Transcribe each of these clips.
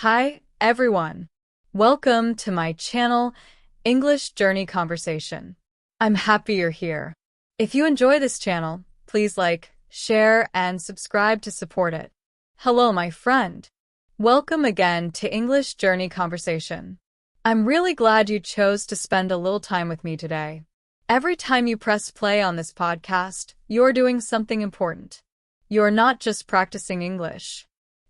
Hi, everyone. Welcome to my channel, English Journey Conversation. I'm happy you're here. If you enjoy this channel, please like, share, and subscribe to support it. Hello, my friend. Welcome again to English Journey Conversation. I'm really glad you chose to spend a little time with me today. Every time you press play on this podcast, you're doing something important. You're not just practicing English.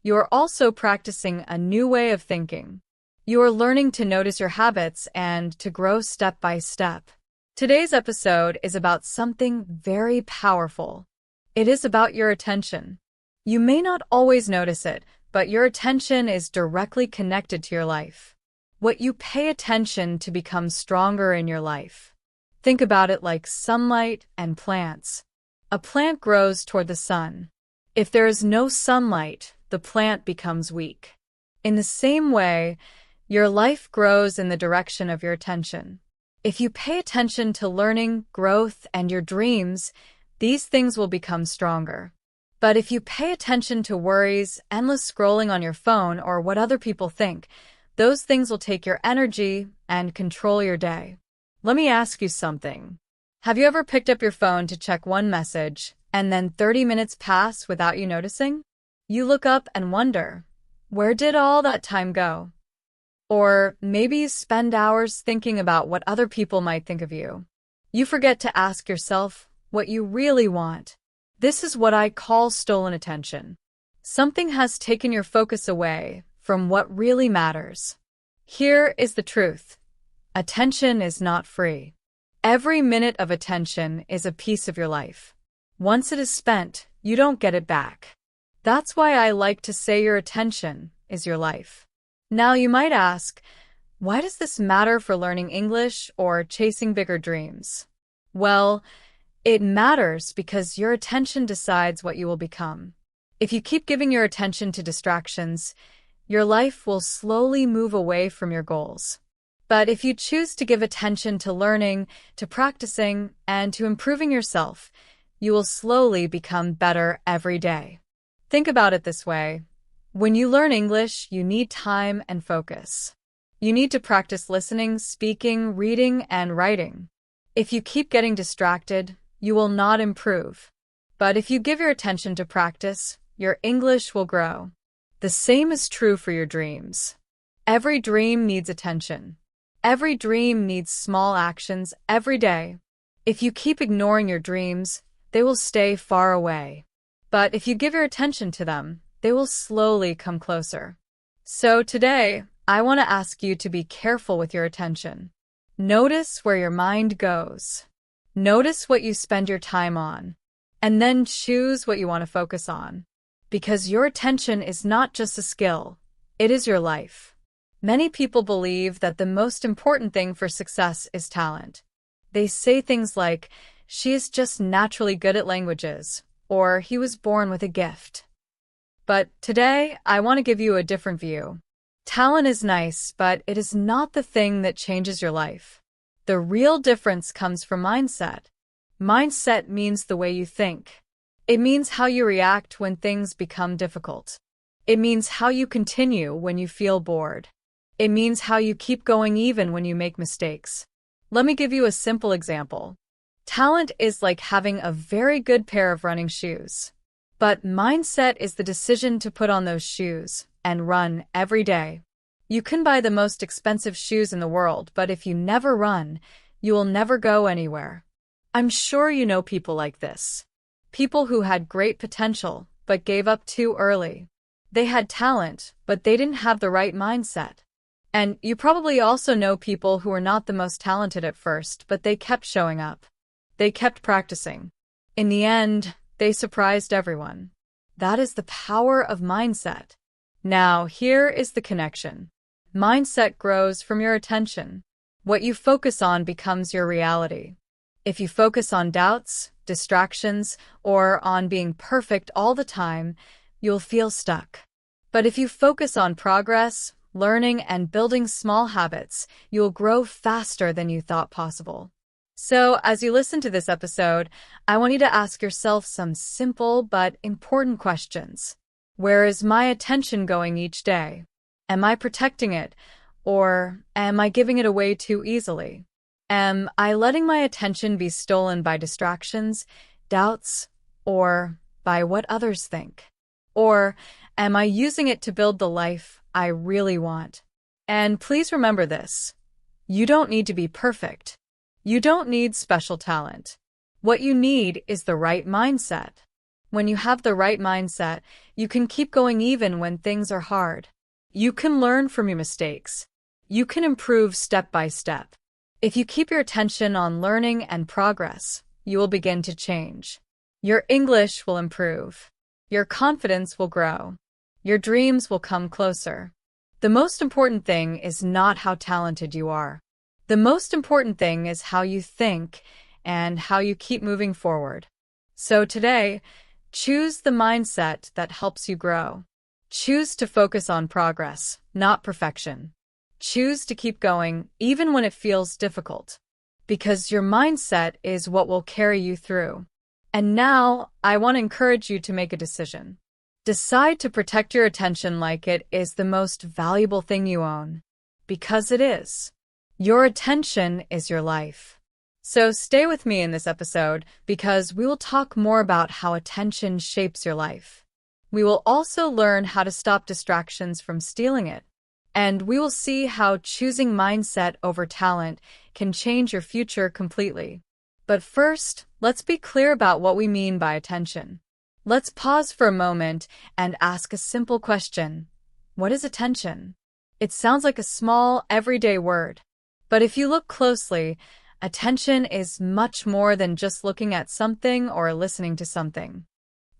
You're also practicing a new way of thinking. You're learning to notice your habits and to grow step by step. Today's episode is about something very powerful. It is about your attention. You may not always notice it, but your attention is directly connected to your life. What you pay attention to becomes stronger in your life. Think about it like sunlight and plants. A plant grows toward the sun. If there is no sunlight, the plant becomes weak. In the same way, your life grows in the direction of your attention. If you pay attention to learning, growth, and your dreams, these things will become stronger. But if you pay attention to worries, endless scrolling on your phone, or what other people think, those things will take your energy and control your day. Let me ask you something. Have you ever picked up your phone to check one message, and then 30 minutes pass without you noticing? You look up and wonder, where did all that time go? Or maybe you spend hours thinking about what other people might think of you. You forget to ask yourself what you really want. This is what I call stolen attention. Something has taken your focus away from what really matters. Here is the truth. Attention is not free. Every minute of attention is a piece of your life. Once it is spent, you don't get it back. That's why I like to say your attention is your life. Now you might ask, why does this matter for learning English or chasing bigger dreams? Well, it matters because your attention decides what you will become. If you keep giving your attention to distractions, your life will slowly move away from your goals. But if you choose to give attention to learning, to practicing, and to improving yourself, you will slowly become better every day. Think about it this way. When you learn English, you need time and focus. You need to practice listening, speaking, reading, and writing. If you keep getting distracted, you will not improve. But if you give your attention to practice, your English will grow. The same is true for your dreams. Every dream needs attention. Every dream needs small actions every day. If you keep ignoring your dreams, they will stay far away. But if you give your attention to them, they will slowly come closer. So today, I want to ask you to be careful with your attention. Notice where your mind goes. Notice what you spend your time on. And then choose what you want to focus on. Because your attention is not just a skill, it is your life. Many people believe that the most important thing for success is talent. They say things like, she is just naturally good at languages, or he was born with a gift. But today, I want to give you a different view. Talent is nice, but it is not the thing that changes your life. The real difference comes from mindset. Mindset means the way you think. It means how you react when things become difficult. It means how you continue when you feel bored. It means how you keep going even when you make mistakes. Let me give you a simple example. Talent is like having a very good pair of running shoes. But mindset is the decision to put on those shoes and run every day. You can buy the most expensive shoes in the world, but if you never run, you will never go anywhere. I'm sure you know people like this. People who had great potential, but gave up too early. They had talent, but they didn't have the right mindset. And you probably also know people who were not the most talented at first, but they kept showing up. They kept practicing. In the end, they surprised everyone. That is the power of mindset. Now, here is the connection. Mindset grows from your attention. What you focus on becomes your reality. If you focus on doubts, distractions, or on being perfect all the time, you'll feel stuck. But if you focus on progress, learning, and building small habits, you'll grow faster than you thought possible. So, as you listen to this episode, I want you to ask yourself some simple but important questions. Where is my attention going each day? Am I protecting it, or am I giving it away too easily? Am I letting my attention be stolen by distractions, doubts, or by what others think? Or am I using it to build the life I really want? And please remember this. You don't need to be perfect. You don't need special talent. What you need is the right mindset. When you have the right mindset, you can keep going even when things are hard. You can learn from your mistakes. You can improve step by step. If you keep your attention on learning and progress, you will begin to change. Your English will improve. Your confidence will grow. Your dreams will come closer. The most important thing is not how talented you are. The most important thing is how you think and how you keep moving forward. So today, choose the mindset that helps you grow. Choose to focus on progress, not perfection. Choose to keep going even when it feels difficult, because your mindset is what will carry you through. And now, I want to encourage you to make a decision. Decide to protect your attention like it is the most valuable thing you own, because it is. Your attention is your life. So stay with me in this episode because we will talk more about how attention shapes your life. We will also learn how to stop distractions from stealing it. And we will see how choosing mindset over talent can change your future completely. But first, let's be clear about what we mean by attention. Let's pause for a moment and ask a simple question. What is attention? It sounds like a small, everyday word. But if you look closely, attention is much more than just looking at something or listening to something.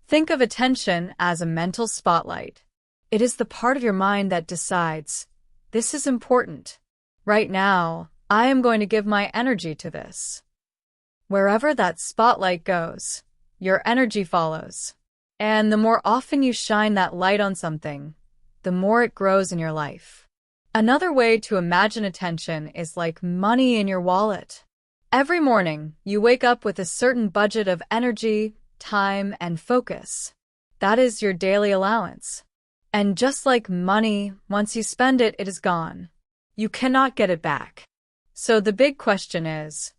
Think of attention as a mental spotlight. It is the part of your mind that decides, this is important. Right now, I am going to give my energy to this. Wherever that spotlight goes, your energy follows. And the more often you shine that light on something, the more it grows in your life. Another way to imagine attention is like money in your wallet. Every morning, you wake up with a certain budget of energy, time, and focus. That is your daily allowance. And just like money, once you spend it, it is gone. You cannot get it back. So the big question is,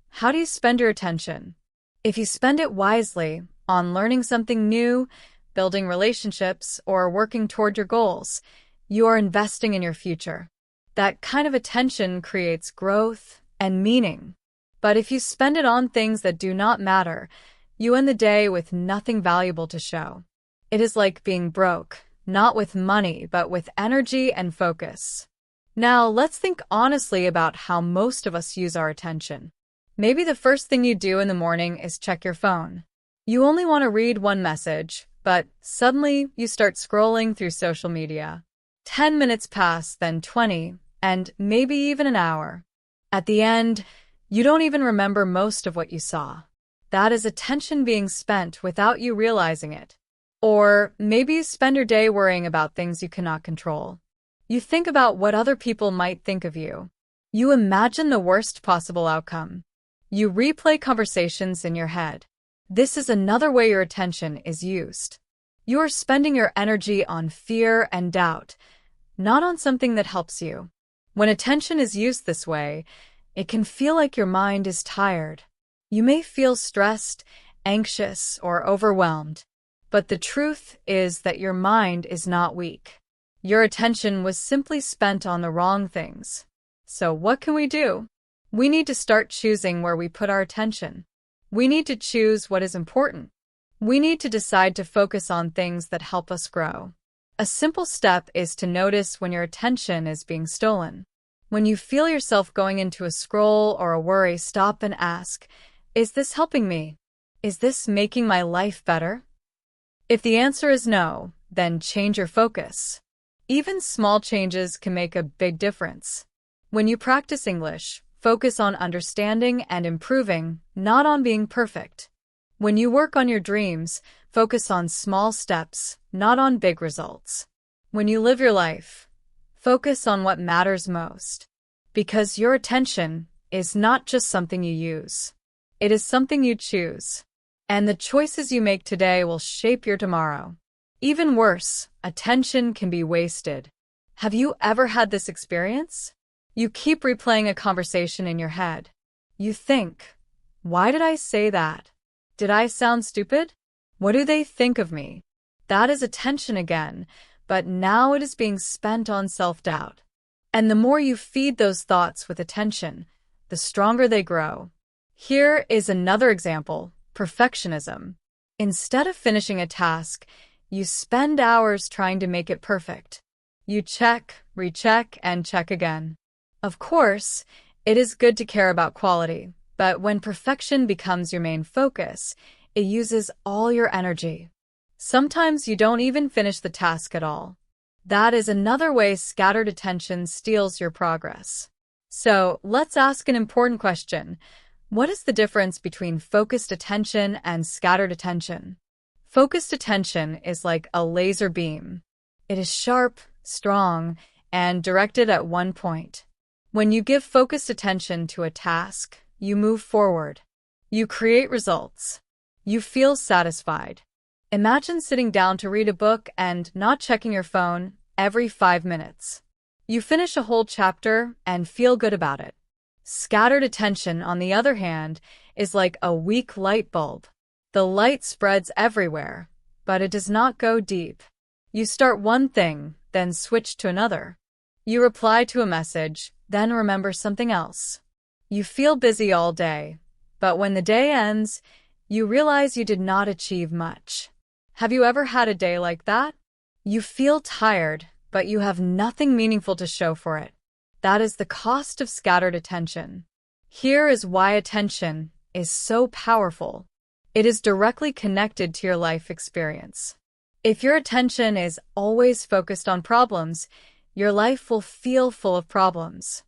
how do you spend your attention? If you spend it wisely, on learning something new, building relationships, or working toward your goals, you are investing in your future. That kind of attention creates growth and meaning. But if you spend it on things that do not matter, you end the day with nothing valuable to show. It is like being broke, not with money, but with energy and focus. Now, let's think honestly about how most of us use our attention. Maybe the first thing you do in the morning is check your phone. You only want to read one message, but suddenly you start scrolling through social media. 10 minutes pass, then 20, and maybe even an hour. At the end, you don't even remember most of what you saw. That is attention being spent without you realizing it. Or maybe you spend your day worrying about things you cannot control. You think about what other people might think of you. You imagine the worst possible outcome. You replay conversations in your head. This is another way your attention is used. You are spending your energy on fear and doubt, not on something that helps you. When attention is used this way, it can feel like your mind is tired. You may feel stressed, anxious, or overwhelmed. But the truth is that your mind is not weak. Your attention was simply spent on the wrong things. So what can we do? We need to start choosing where we put our attention. We need to choose what is important. We need to decide to focus on things that help us grow. A simple step is to notice when your attention is being stolen. When you feel yourself going into a scroll or a worry, stop and ask, is this helping me? Is this making my life better? If the answer is no, then change your focus. Even small changes can make a big difference. When you practice English, focus on understanding and improving, not on being perfect. When you work on your dreams, focus on small steps, not on big results. When you live your life, focus on what matters most. Because your attention is not just something you use. It is something you choose. And the choices you make today will shape your tomorrow. Even worse, attention can be wasted. Have you ever had this experience? You keep replaying a conversation in your head. You think, why did I say that? Did I sound stupid? What do they think of me? That is attention again, but now it is being spent on self-doubt. And the more you feed those thoughts with attention, the stronger they grow. Here is another example: perfectionism. Instead of finishing a task, you spend hours trying to make it perfect. You check, recheck, and check again. Of course, it is good to care about quality, but when perfection becomes your main focus, it uses all your energy. Sometimes you don't even finish the task at all. That is another way scattered attention steals your progress. So, let's ask an important question. What is the difference between focused attention and scattered attention? Focused attention is like a laser beam. It is sharp, strong, and directed at one point. When you give focused attention to a task, you move forward. You create results. You feel satisfied. Imagine sitting down to read a book and not checking your phone every 5 minutes. You finish a whole chapter and feel good about it. Scattered attention, on the other hand, is like a weak light bulb. The light spreads everywhere, but it does not go deep. You start one thing, then switch to another. You reply to a message, then remember something else. You feel busy all day, but when the day ends, you realize you did not achieve much. Have you ever had a day like that? You feel tired, but you have nothing meaningful to show for it. That is the cost of scattered attention. Here is why attention is so powerful. It is directly connected to your life experience. If your attention is always focused on problems, your life will feel full of problems.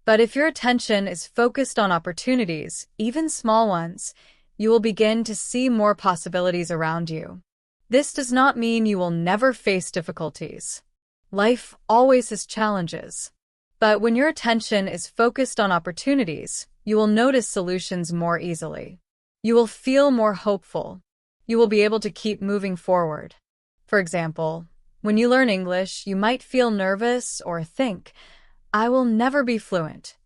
But if your attention is focused on opportunities, even small ones, you will begin to see more possibilities around you. This does not mean you will never face difficulties. Life always has challenges. But when your attention is focused on opportunities, you will notice solutions more easily. You will feel more hopeful. You will be able to keep moving forward. For example, when you learn English, you might feel nervous or think, I will never be fluent.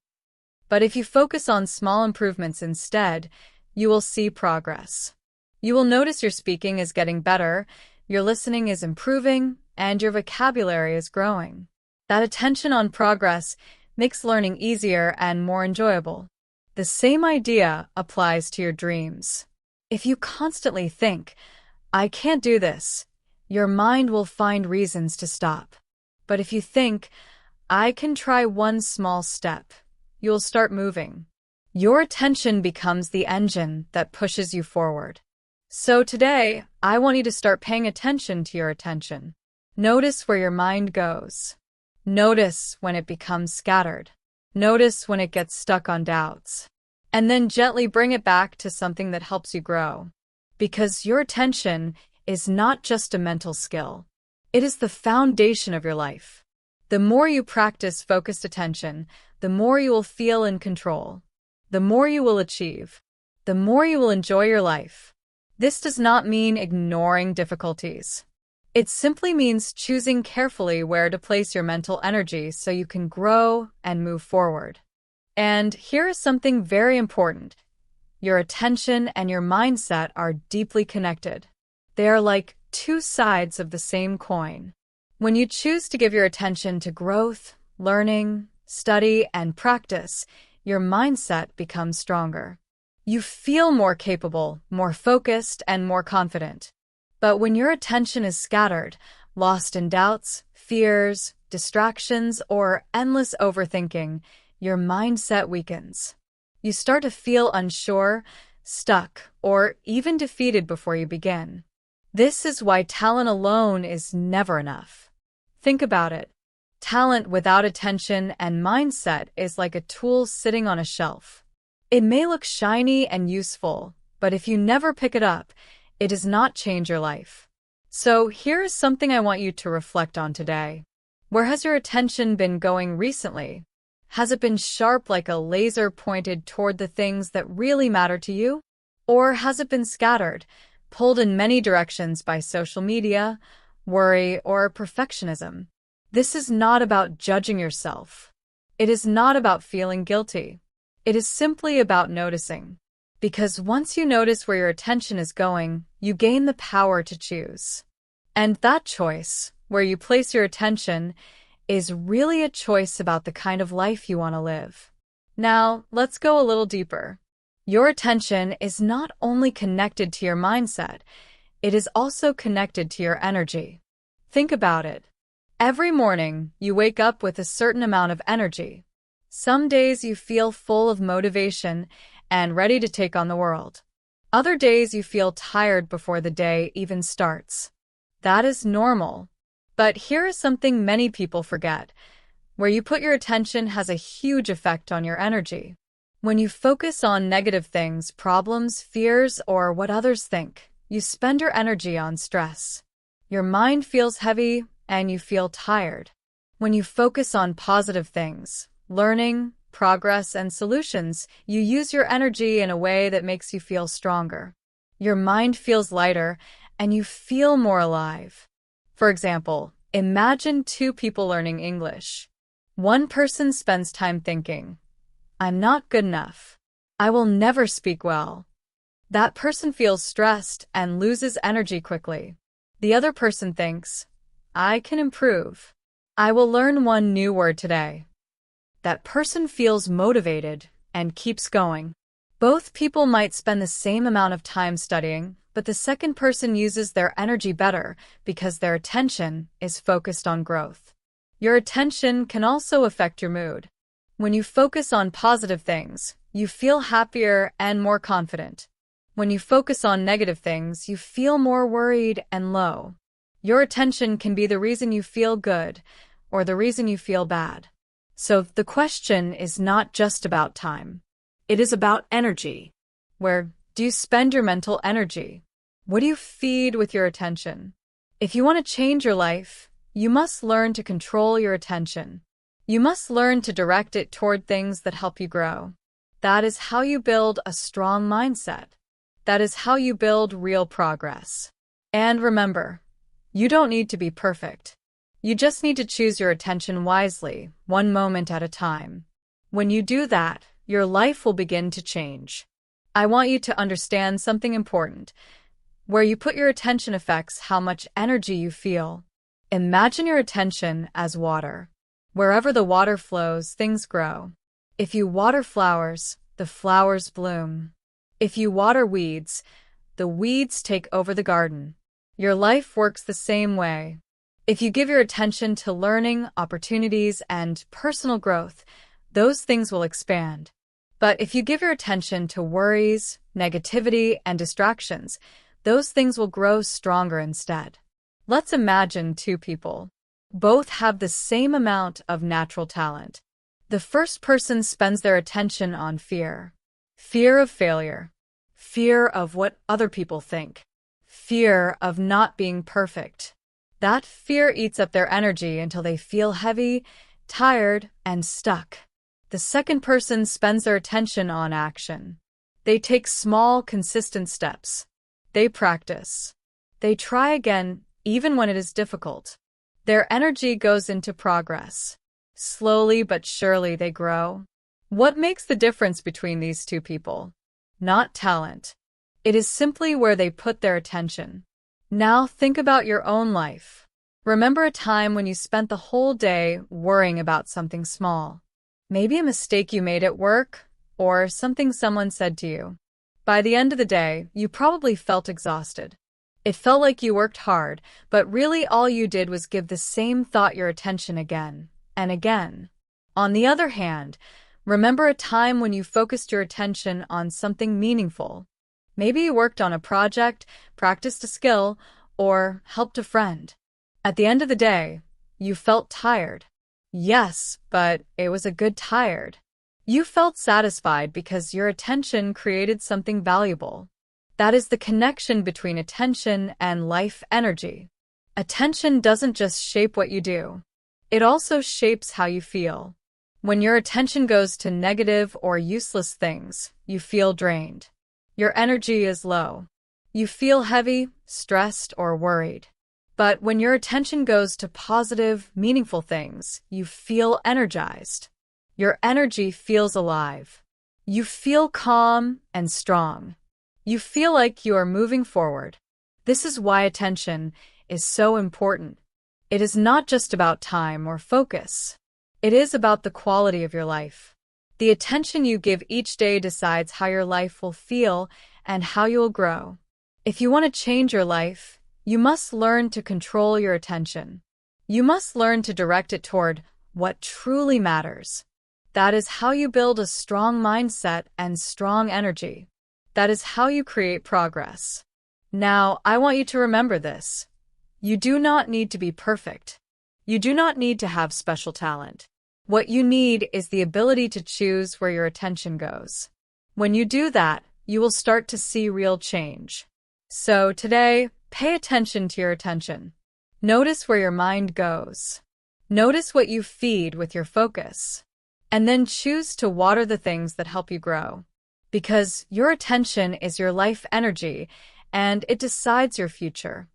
But if you focus on small improvements instead, you will see progress. You will notice your speaking is getting better, your listening is improving, and your vocabulary is growing. That attention on progress makes learning easier and more enjoyable. The same idea applies to your dreams. If you constantly think, I can't do this, your mind will find reasons to stop. But if you think, I can try one small step, you'll start moving. Your attention becomes the engine that pushes you forward. So today, I want you to start paying attention to your attention. Notice where your mind goes. Notice when it becomes scattered. Notice when it gets stuck on doubts. And then gently bring it back to something that helps you grow. Because your attention is not just a mental skill. It is the foundation of your life. The more you practice focused attention, the more you will feel in control. The more you will achieve. The more you will enjoy your life. This does not mean ignoring difficulties. It simply means choosing carefully where to place your mental energy so you can grow and move forward. And here is something very important. Your attention and your mindset are deeply connected. They are like two sides of the same coin. When you choose to give your attention to growth, learning, study, and practice, your mindset becomes stronger. You feel more capable, more focused, and more confident. But when your attention is scattered, lost in doubts, fears, distractions, or endless overthinking, your mindset weakens. You start to feel unsure, stuck, or even defeated before you begin. This is why talent alone is never enough. Think about it. Talent without attention and mindset is like a tool sitting on a shelf. It may look shiny and useful, but if you never pick it up, it does not change your life. So here is something I want you to reflect on today. Where has your attention been going recently? Has it been sharp like a laser pointed toward the things that really matter to you? Or has it been scattered, pulled in many directions by social media, worry, or perfectionism? This is not about judging yourself. It is not about feeling guilty. It is simply about noticing. Because once you notice where your attention is going, you gain the power to choose. And that choice, where you place your attention, is really a choice about the kind of life you want to live. Now, let's go a little deeper. Your attention is not only connected to your mindset, it is also connected to your energy. Think about it. Every morning, you wake up with a certain amount of energy. Some days you feel full of motivation and ready to take on the world. Other days you feel tired before the day even starts. That is normal. But here is something many people forget. Where you put your attention has a huge effect on your energy. When you focus on negative things, problems, fears, or what others think, you spend your energy on stress. Your mind feels heavy and you feel tired. When you focus on positive things, learning, progress, and solutions, you use your energy in a way that makes you feel stronger. Your mind feels lighter and you feel more alive. For example, imagine two people learning English. One person spends time thinking, "I'm not good enough. I will never speak well." That person feels stressed and loses energy quickly. The other person thinks, "I can improve. I will learn one new word today." That person feels motivated and keeps going. Both people might spend the same amount of time studying, but the second person uses their energy better because their attention is focused on growth. Your attention can also affect your mood. When you focus on positive things, you feel happier and more confident. When you focus on negative things, you feel more worried and low. Your attention can be the reason you feel good or the reason you feel bad. So the question is not just about time. It is about energy. Where do you spend your mental energy? What do you feed with your attention? If you want to change your life, you must learn to control your attention. You must learn to direct it toward things that help you grow. That is how you build a strong mindset. That is how you build real progress. And remember, you don't need to be perfect. You just need to choose your attention wisely, one moment at a time. When you do that, your life will begin to change. I want you to understand something important. Where you put your attention affects how much energy you feel. Imagine your attention as water. Wherever the water flows, things grow. If you water flowers, the flowers bloom. If you water weeds, the weeds take over the garden. Your life works the same way. If you give your attention to learning, opportunities, and personal growth, those things will expand. But if you give your attention to worries, negativity, and distractions, those things will grow stronger instead. Let's imagine two people. Both have the same amount of natural talent. The first person spends their attention on fear. Fear of failure. Fear of what other people think. Fear of not being perfect. That fear eats up their energy until they feel heavy, tired, and stuck. The second person spends their attention on action. They take small, consistent steps. They practice. They try again, even when it is difficult. Their energy goes into progress. Slowly but surely they grow. What makes the difference between these two people? Not talent. It is simply where they put their attention. Now think about your own life. Remember a time when you spent the whole day worrying about something small. Maybe a mistake you made at work, or something someone said to you. By the end of the day, you probably felt exhausted. It felt like you worked hard, but really all you did was give the same thought your attention again and again. On the other hand, remember a time when you focused your attention on something meaningful. Maybe you worked on a project, practiced a skill, or helped a friend. At the end of the day, you felt tired. Yes, but it was a good tired. You felt satisfied because your attention created something valuable. That is the connection between attention and life energy. Attention doesn't just shape what you do. It also shapes how you feel. When your attention goes to negative or useless things, you feel drained. Your energy is low. You feel heavy, stressed, or worried. But when your attention goes to positive, meaningful things, you feel energized. Your energy feels alive. You feel calm and strong. You feel like you are moving forward. This is why attention is so important. It is not just about time or focus. It is about the quality of your life. The attention you give each day decides how your life will feel and how you will grow. If you want to change your life, you must learn to control your attention. You must learn to direct it toward what truly matters. That is how you build a strong mindset and strong energy. That is how you create progress. Now, I want you to remember this. You do not need to be perfect. You do not need to have special talent. What you need is the ability to choose where your attention goes. When you do that, you will start to see real change. So today, pay attention to your attention. Notice where your mind goes. Notice what you feed with your focus. And then choose to water the things that help you grow. Because your attention is your life energy, and it decides your future.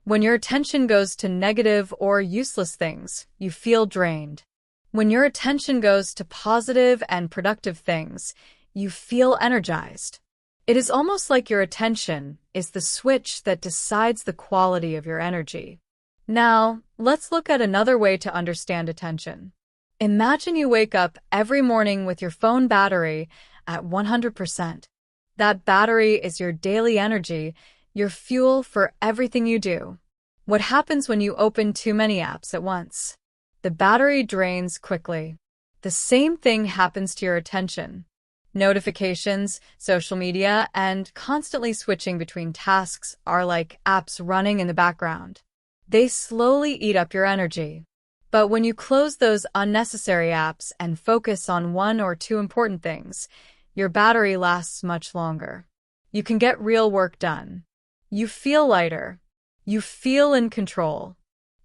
When your attention goes to negative or useless things, you feel drained. When your attention goes to positive and productive things, you feel energized. It is almost like your attention is the switch that decides the quality of your energy. Now, let's look at another way to understand attention. Imagine you wake up every morning with your phone battery at 100%. That battery is your daily energy, your fuel for everything you do. What happens when you open too many apps at once? The battery drains quickly. The same thing happens to your attention. Notifications, social media, and constantly switching between tasks are like apps running in the background. They slowly eat up your energy. But when you close those unnecessary apps and focus on one or two important things, your battery lasts much longer. You can get real work done. You feel lighter. You feel in control.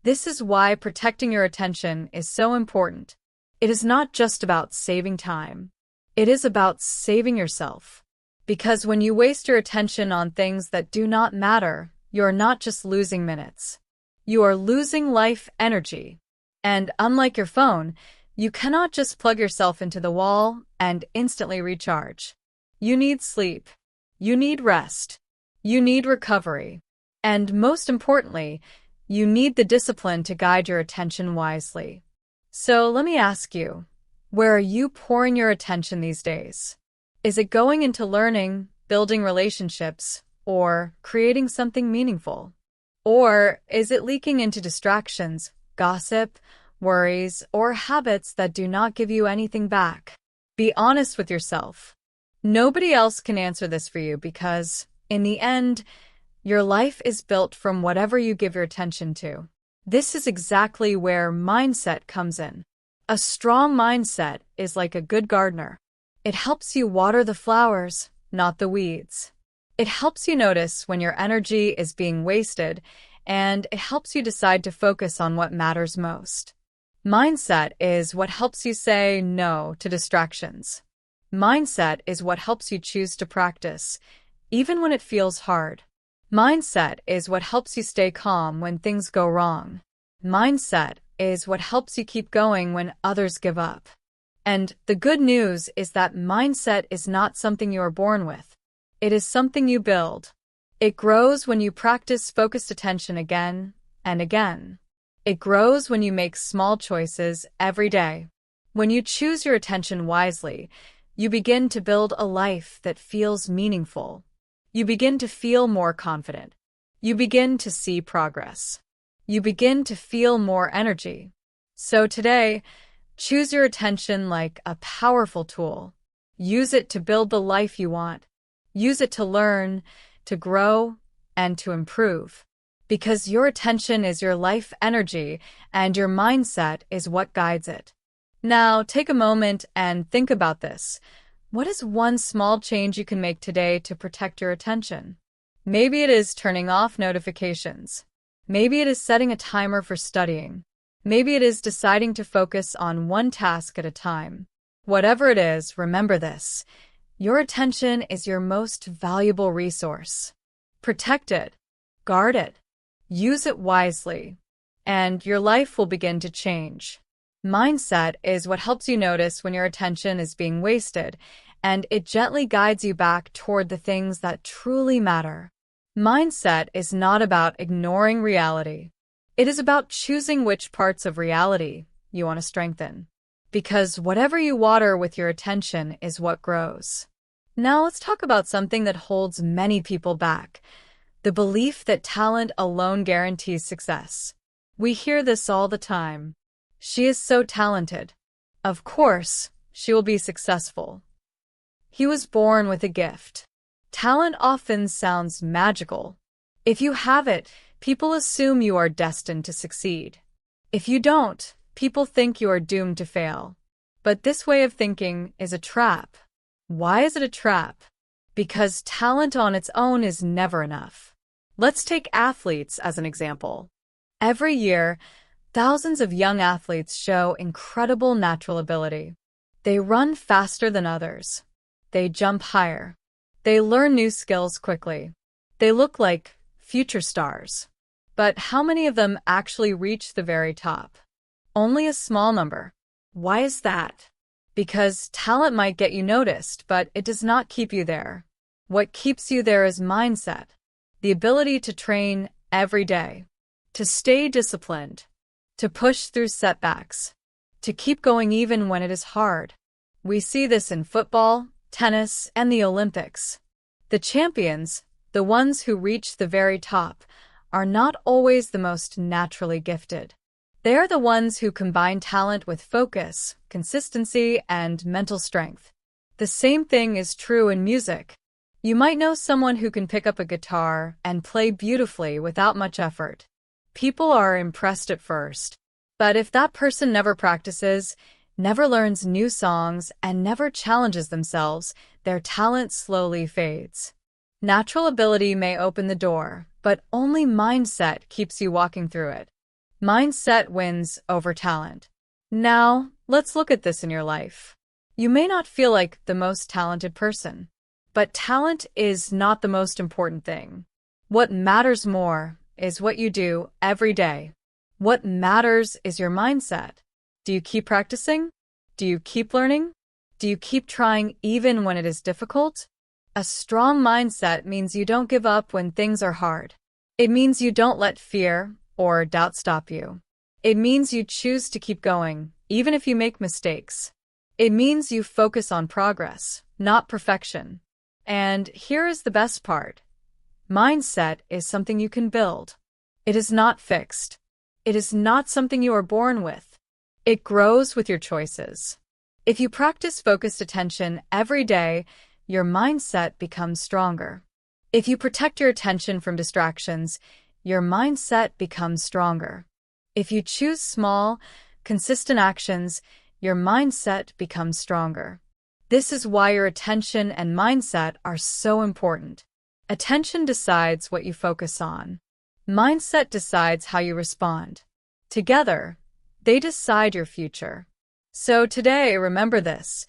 This is why protecting your attention is so important. It is not just about saving time. It is about saving yourself. Because when you waste your attention on things that do not matter, you are not just losing minutes. You are losing life energy. And unlike your phone, you cannot just plug yourself into the wall and instantly recharge. You need sleep. You need rest. You need recovery. And most importantly, you need the discipline to guide your attention wisely. So let me ask you, where are you pouring your attention these days? Is it going into learning, building relationships, or creating something meaningful? Or is it leaking into distractions, gossip, worries, or habits that do not give you anything back? Be honest with yourself. Nobody else can answer this for you because, in the end, your life is built from whatever you give your attention to. This is exactly where mindset comes in. A strong mindset is like a good gardener. It helps you water the flowers, not the weeds. It helps you notice when your energy is being wasted, and it helps you decide to focus on what matters most. Mindset is what helps you say no to distractions. Mindset is what helps you choose to practice, even when it feels hard. Mindset is what helps you stay calm when things go wrong. Mindset is what helps you keep going when others give up. And the good news is that mindset is not something you are born with. It is something you build. It grows when you practice focused attention again and again. It grows when you make small choices every day. When you choose your attention wisely, you begin to build a life that feels meaningful. You begin to feel more confident. You begin to see progress. You begin to feel more energy. So today, choose your attention like a powerful tool. Use it to build the life you want. Use it to learn, to grow, and to improve. Because your attention is your life energy and your mindset is what guides it. Now, take a moment and think about this. What is one small change you can make today to protect your attention? Maybe it is turning off notifications. Maybe it is setting a timer for studying. Maybe it is deciding to focus on one task at a time. Whatever it is, remember this. Your attention is your most valuable resource. Protect it. Guard it. Use it wisely, and your life will begin to change. Mindset is what helps you notice when your attention is being wasted, and it gently guides you back toward the things that truly matter. Mindset is not about ignoring reality. It is about choosing which parts of reality you want to strengthen. Because whatever you water with your attention is what grows. Now let's talk about something that holds many people back: the belief that talent alone guarantees success. We hear this all the time. She is so talented. Of course, she will be successful. He was born with a gift. Talent often sounds magical. If you have it, people assume you are destined to succeed. If you don't, people think you are doomed to fail. But this way of thinking is a trap. Why is it a trap? Because talent on its own is never enough. Let's take athletes as an example. Every year, thousands of young athletes show incredible natural ability. They run faster than others. They jump higher. They learn new skills quickly. They look like future stars. But how many of them actually reach the very top? Only a small number. Why is that? Because talent might get you noticed, but it does not keep you there. What keeps you there is mindset, the ability to train every day, to stay disciplined, to push through setbacks, to keep going even when it is hard. We see this in football, tennis, and the Olympics. The champions, the ones who reach the very top, are not always the most naturally gifted. They are the ones who combine talent with focus, consistency, and mental strength. The same thing is true in music. You might know someone who can pick up a guitar and play beautifully without much effort. People are impressed at first. But if that person never practices, never learns new songs, and never challenges themselves, their talent slowly fades. Natural ability may open the door, but only mindset keeps you walking through it. Mindset wins over talent. Now, let's look at this in your life. You may not feel like the most talented person, but talent is not the most important thing. What matters more is what you do every day. What matters is your mindset. Do you keep practicing? Do you keep learning? Do you keep trying even when it is difficult? A strong mindset means you don't give up when things are hard. It means you don't let fear or doubt stop you. It means you choose to keep going, even if you make mistakes. It means you focus on progress, not perfection. And here is the best part. Mindset is something you can build. It is not fixed. It is not something you are born with. It grows with your choices. If you practice focused attention every day, your mindset becomes stronger. If you protect your attention from distractions, your mindset becomes stronger. If you choose small, consistent actions, your mindset becomes stronger. This is why your attention and mindset are so important. Attention decides what you focus on. Mindset decides how you respond. Together, they decide your future. So today, remember this.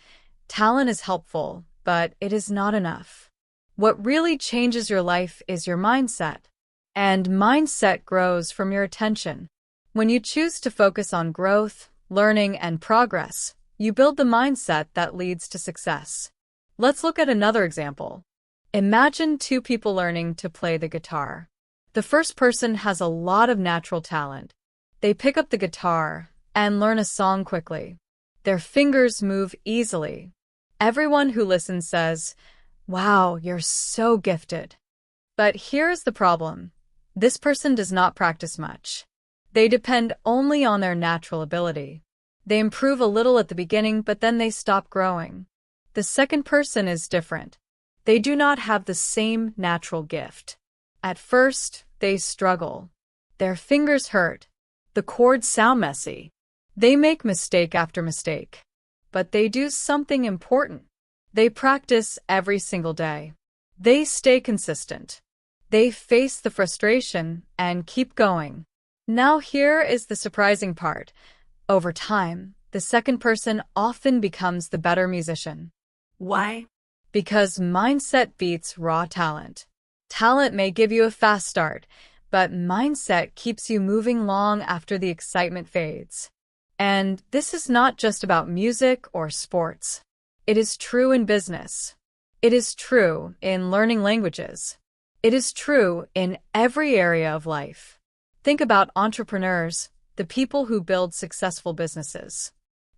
Talent is helpful, but it is not enough. What really changes your life is your mindset. And mindset grows from your attention. When you choose to focus on growth, learning, and progress, you build the mindset that leads to success. Let's look at another example. Imagine two people learning to play the guitar. The first person has a lot of natural talent. They pick up the guitar and learn a song quickly. Their fingers move easily. Everyone who listens says, "Wow, you're so gifted." But here's the problem. This person does not practice much. They depend only on their natural ability. They improve a little at the beginning, but then they stop growing. The second person is different. They do not have the same natural gift. At first, they struggle. Their fingers hurt. The chords sound messy. They make mistake after mistake. But they do something important. They practice every single day. They stay consistent. They face the frustration and keep going. Now here is the surprising part. Over time, the second person often becomes the better musician. Why? Because mindset beats raw talent. Talent may give you a fast start, but mindset keeps you moving long after the excitement fades. And this is not just about music or sports. It is true in business. It is true in learning languages. It is true in every area of life. Think about entrepreneurs, the people who build successful businesses.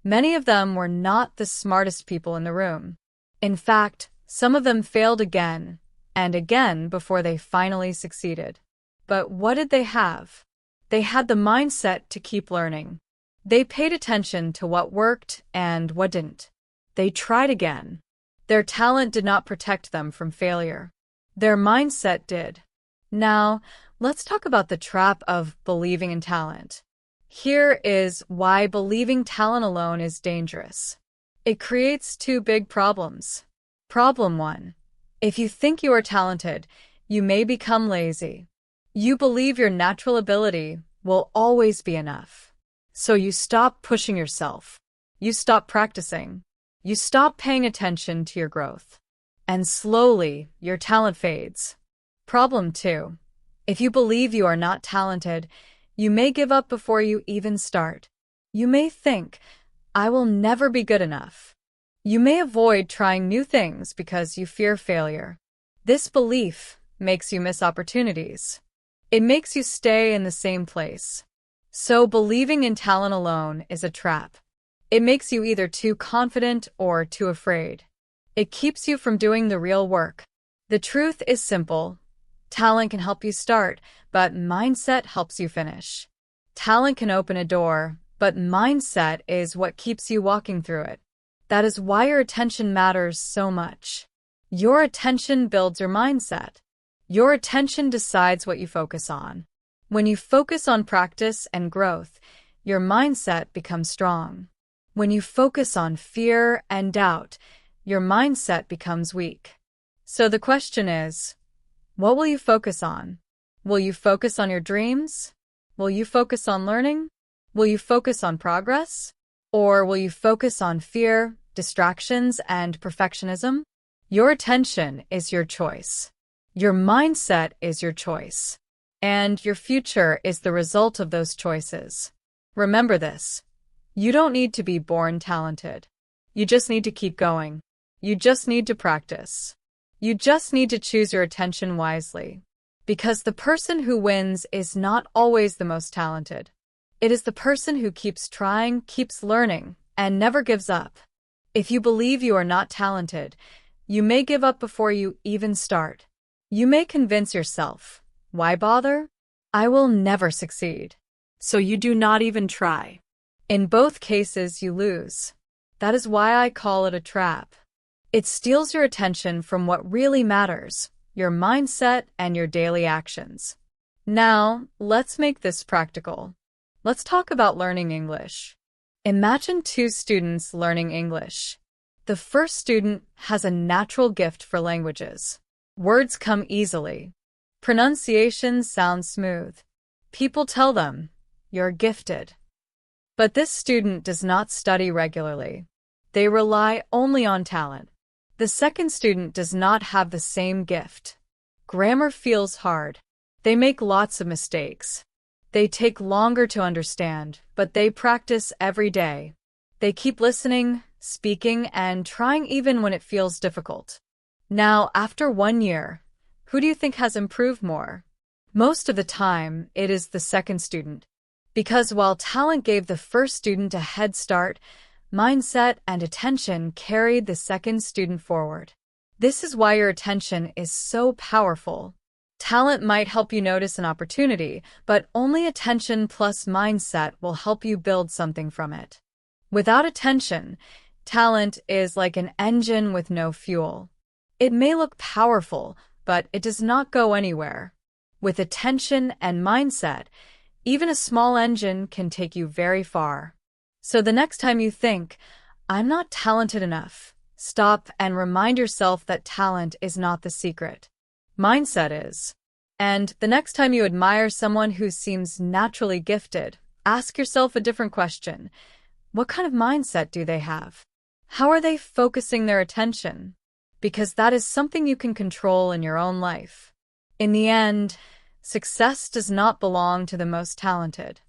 Many of them were not the smartest people in the room. In fact, some of them failed again and again before they finally succeeded. But what did they have? They had the mindset to keep learning. They paid attention to what worked and what didn't. They tried again. Their talent did not protect them from failure. Their mindset did. Now, let's talk about the trap of believing in talent. Here is why believing talent alone is dangerous. It creates two big problems. Problem 1. If you think you are talented, you may become lazy. You believe your natural ability will always be enough. So you stop pushing yourself. You stop practicing. You stop paying attention to your growth. And slowly, your talent fades. Problem 2. If you believe you are not talented, you may give up before you even start. You may think, I will never be good enough. You may avoid trying new things because you fear failure. This belief makes you miss opportunities. It makes you stay in the same place. So believing in talent alone is a trap. It makes you either too confident or too afraid. It keeps you from doing the real work. The truth is simple. Talent can help you start, but mindset helps you finish. Talent can open a door, but mindset is what keeps you walking through it. That is why your attention matters so much. Your attention builds your mindset. Your attention decides what you focus on. When you focus on practice and growth, your mindset becomes strong. When you focus on fear and doubt, your mindset becomes weak. So the question is, what will you focus on? Will you focus on your dreams? Will you focus on learning? Will you focus on progress? Or will you focus on fear, distractions, and perfectionism? Your attention is your choice. Your mindset is your choice. And your future is the result of those choices. Remember this. You don't need to be born talented. You just need to keep going. You just need to practice. You just need to choose your attention wisely. Because the person who wins is not always the most talented. It is the person who keeps trying, keeps learning, and never gives up. If you believe you are not talented, you may give up before you even start. You may convince yourself, why bother? I will never succeed. So you do not even try. In both cases, you lose. That is why I call it a trap. It steals your attention from what really matters, your mindset and your daily actions. Now, let's make this practical. Let's talk about learning English. Imagine two students learning English. The first student has a natural gift for languages. Words come easily. Pronunciation sounds smooth. People tell them, you're gifted. But this student does not study regularly. They rely only on talent. The second student does not have the same gift. Grammar feels hard. They make lots of mistakes. They take longer to understand, but they practice every day. They keep listening, speaking, and trying even when it feels difficult. Now, after 1 year, who do you think has improved more? Most of the time, it is the second student. Because while talent gave the first student a head start, mindset and attention carried the second student forward. This is why your attention is so powerful. Talent might help you notice an opportunity, but only attention plus mindset will help you build something from it. Without attention, talent is like an engine with no fuel. It may look powerful, but it does not go anywhere. With attention and mindset, even a small engine can take you very far. So the next time you think, I'm not talented enough, stop and remind yourself that talent is not the secret. Mindset is. And the next time you admire someone who seems naturally gifted, ask yourself a different question. What kind of mindset do they have? How are they focusing their attention? Because that is something you can control in your own life. In the end, Success does not belong to the most talented.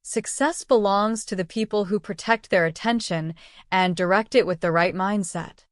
Success belongs to the people who protect their attention and direct it with the right mindset.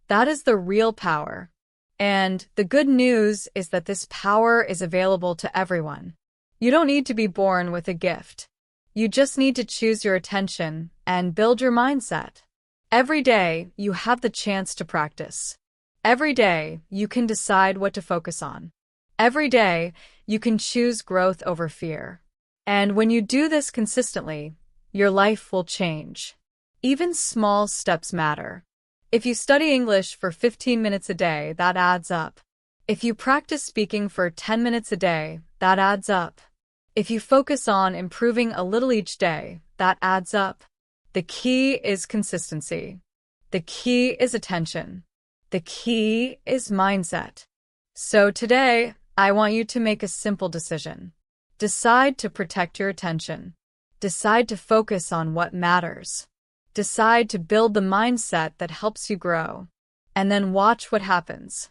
That is the real power. And the good news is that this power is available to everyone. You don't need to be born with a gift. You just need to choose your attention and build your mindset. Every day, you have the chance to practice. Every day, you can decide what to focus on. Every day, you can choose growth over fear. And when you do this consistently, your life will change. Even small steps matter. If you study English for 15 minutes a day, that adds up. If you practice speaking for 10 minutes a day, that adds up. If you focus on improving a little each day, that adds up. The key is consistency. The key is attention. The key is mindset. So today, I want you to make a simple decision. Decide to protect your attention. Decide to focus on what matters. Decide to build the mindset that helps you grow. And then watch what happens.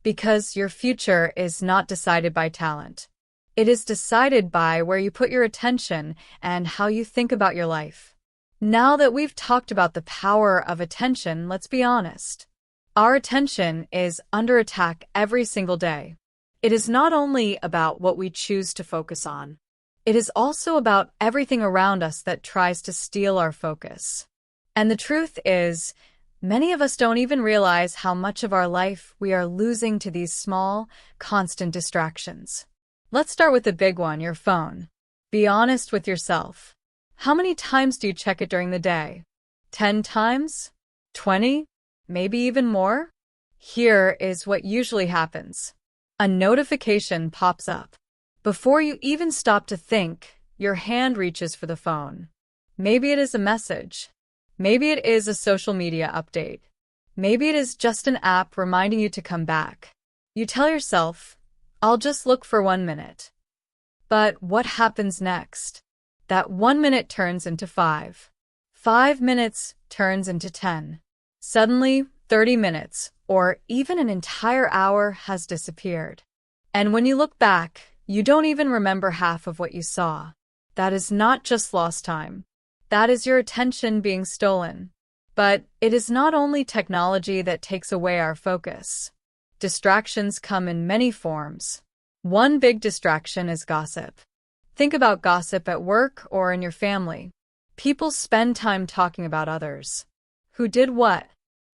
Because your future is not decided by talent. It is decided by where you put your attention and how you think about your life. Now that we've talked about the power of attention, let's be honest. Our attention is under attack every single day. It is not only about what we choose to focus on. It is also about everything around us that tries to steal our focus. And the truth is, many of us don't even realize how much of our life we are losing to these small, constant distractions. Let's start with the big one, your phone. Be honest with yourself. How many times do you check it during the day? 10 times? 20? Maybe even more? Here is what usually happens. A notification pops up. Before you even stop to think, your hand reaches for the phone. Maybe it is a message. Maybe it is a social media update. Maybe it is just an app reminding you to come back. You tell yourself, I'll just look for 1 minute. But what happens next? That 1 minute turns into 5. 5 minutes turns into 10. Suddenly, 30 minutes, or even an entire hour has disappeared. And when you look back, you don't even remember half of what you saw. That is not just lost time. That is your attention being stolen. But it is not only technology that takes away our focus. Distractions come in many forms. One big distraction is gossip. Think about gossip at work or in your family. People spend time talking about others. Who did what?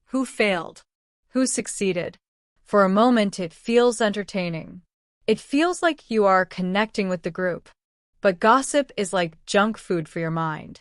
Who failed? Who succeeded? For a moment, it feels entertaining. It feels like you are connecting with the group. But gossip is like junk food for your mind.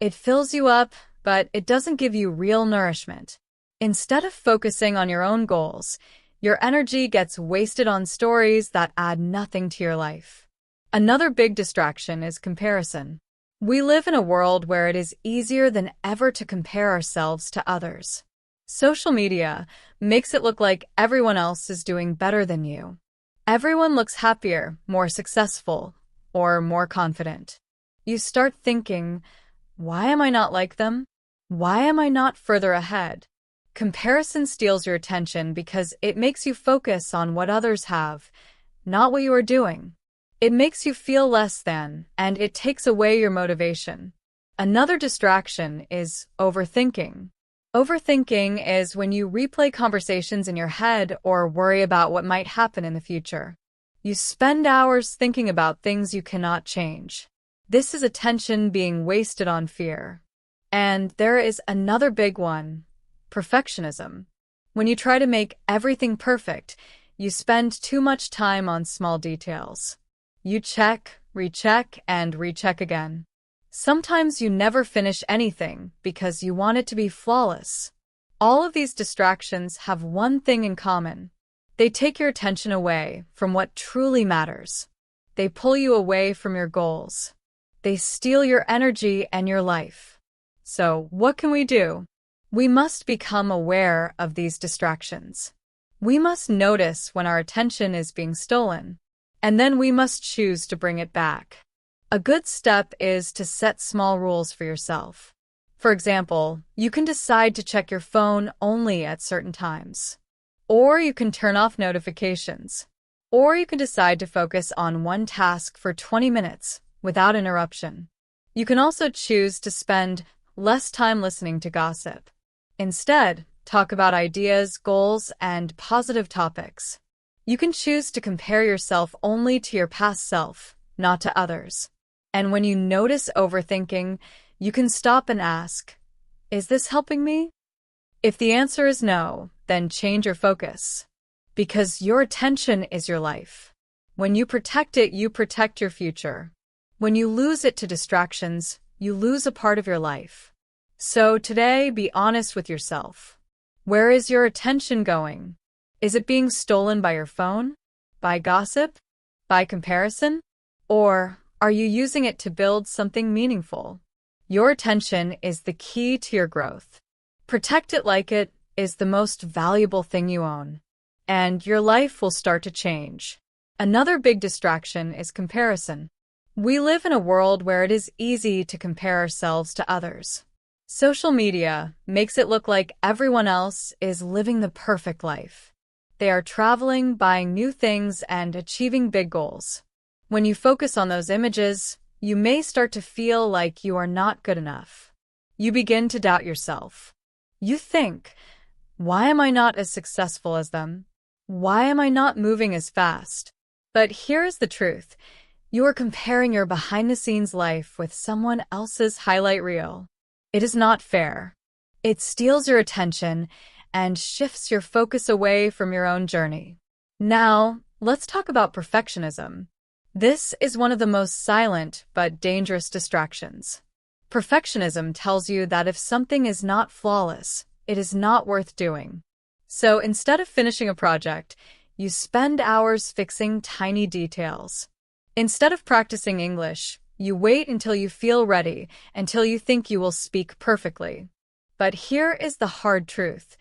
It fills you up, but it doesn't give you real nourishment. Instead of focusing on your own goals, your energy gets wasted on stories that add nothing to your life. Another big distraction is comparison. We live in a world where it is easier than ever to compare ourselves to others. Social media makes it look like everyone else is doing better than you. Everyone looks happier, more successful, or more confident. You start thinking, why am I not like them? Why am I not further ahead? Comparison steals your attention because it makes you focus on what others have, not what you are doing. It makes you feel less than, and it takes away your motivation. Another distraction is overthinking. Overthinking is when you replay conversations in your head or worry about what might happen in the future. You spend hours thinking about things you cannot change. This is attention being wasted on fear. And there is another big one. Perfectionism. When you try to make everything perfect, you spend too much time on small details. You check, recheck, and recheck again. Sometimes you never finish anything because you want it to be flawless. All of these distractions have one thing in common. They take your attention away from what truly matters. They pull you away from your goals. They steal your energy and your life. So, what can we do? We must become aware of these distractions. We must notice when our attention is being stolen, and then we must choose to bring it back. A good step is to set small rules for yourself. For example, you can decide to check your phone only at certain times. Or you can turn off notifications. Or you can decide to focus on one task for 20 minutes without interruption. You can also choose to spend less time listening to gossip. Instead, talk about ideas, goals, and positive topics. You can choose to compare yourself only to your past self, not to others. And when you notice overthinking, you can stop and ask, is this helping me? If the answer is no, then change your focus. Because your attention is your life. When you protect it, you protect your future. When you lose it to distractions, you lose a part of your life. So today, be honest with yourself. Where is your attention going? Is it being stolen by your phone? By gossip? By comparison? Or are you using it to build something meaningful? Your attention is the key to your growth. Protect it like it is the most valuable thing you own. And your life will start to change. Another big distraction is comparison. We live in a world where it is easy to compare ourselves to others. Social media makes it look like everyone else is living the perfect life. They are traveling, buying new things, and achieving big goals. When you focus on those images, you may start to feel like you are not good enough. You begin to doubt yourself. You think, why am I not as successful as them? Why am I not moving as fast? But here's the truth. You are comparing your behind-the-scenes life with someone else's highlight reel. It is not fair. It steals your attention and shifts your focus away from your own journey. Now, let's talk about perfectionism. This is one of the most silent but dangerous distractions. Perfectionism tells you that if something is not flawless, it is not worth doing. So instead of finishing a project, you spend hours fixing tiny details. Instead of practicing English, you wait until you feel ready, until you think you will speak perfectly. But here is the hard truth.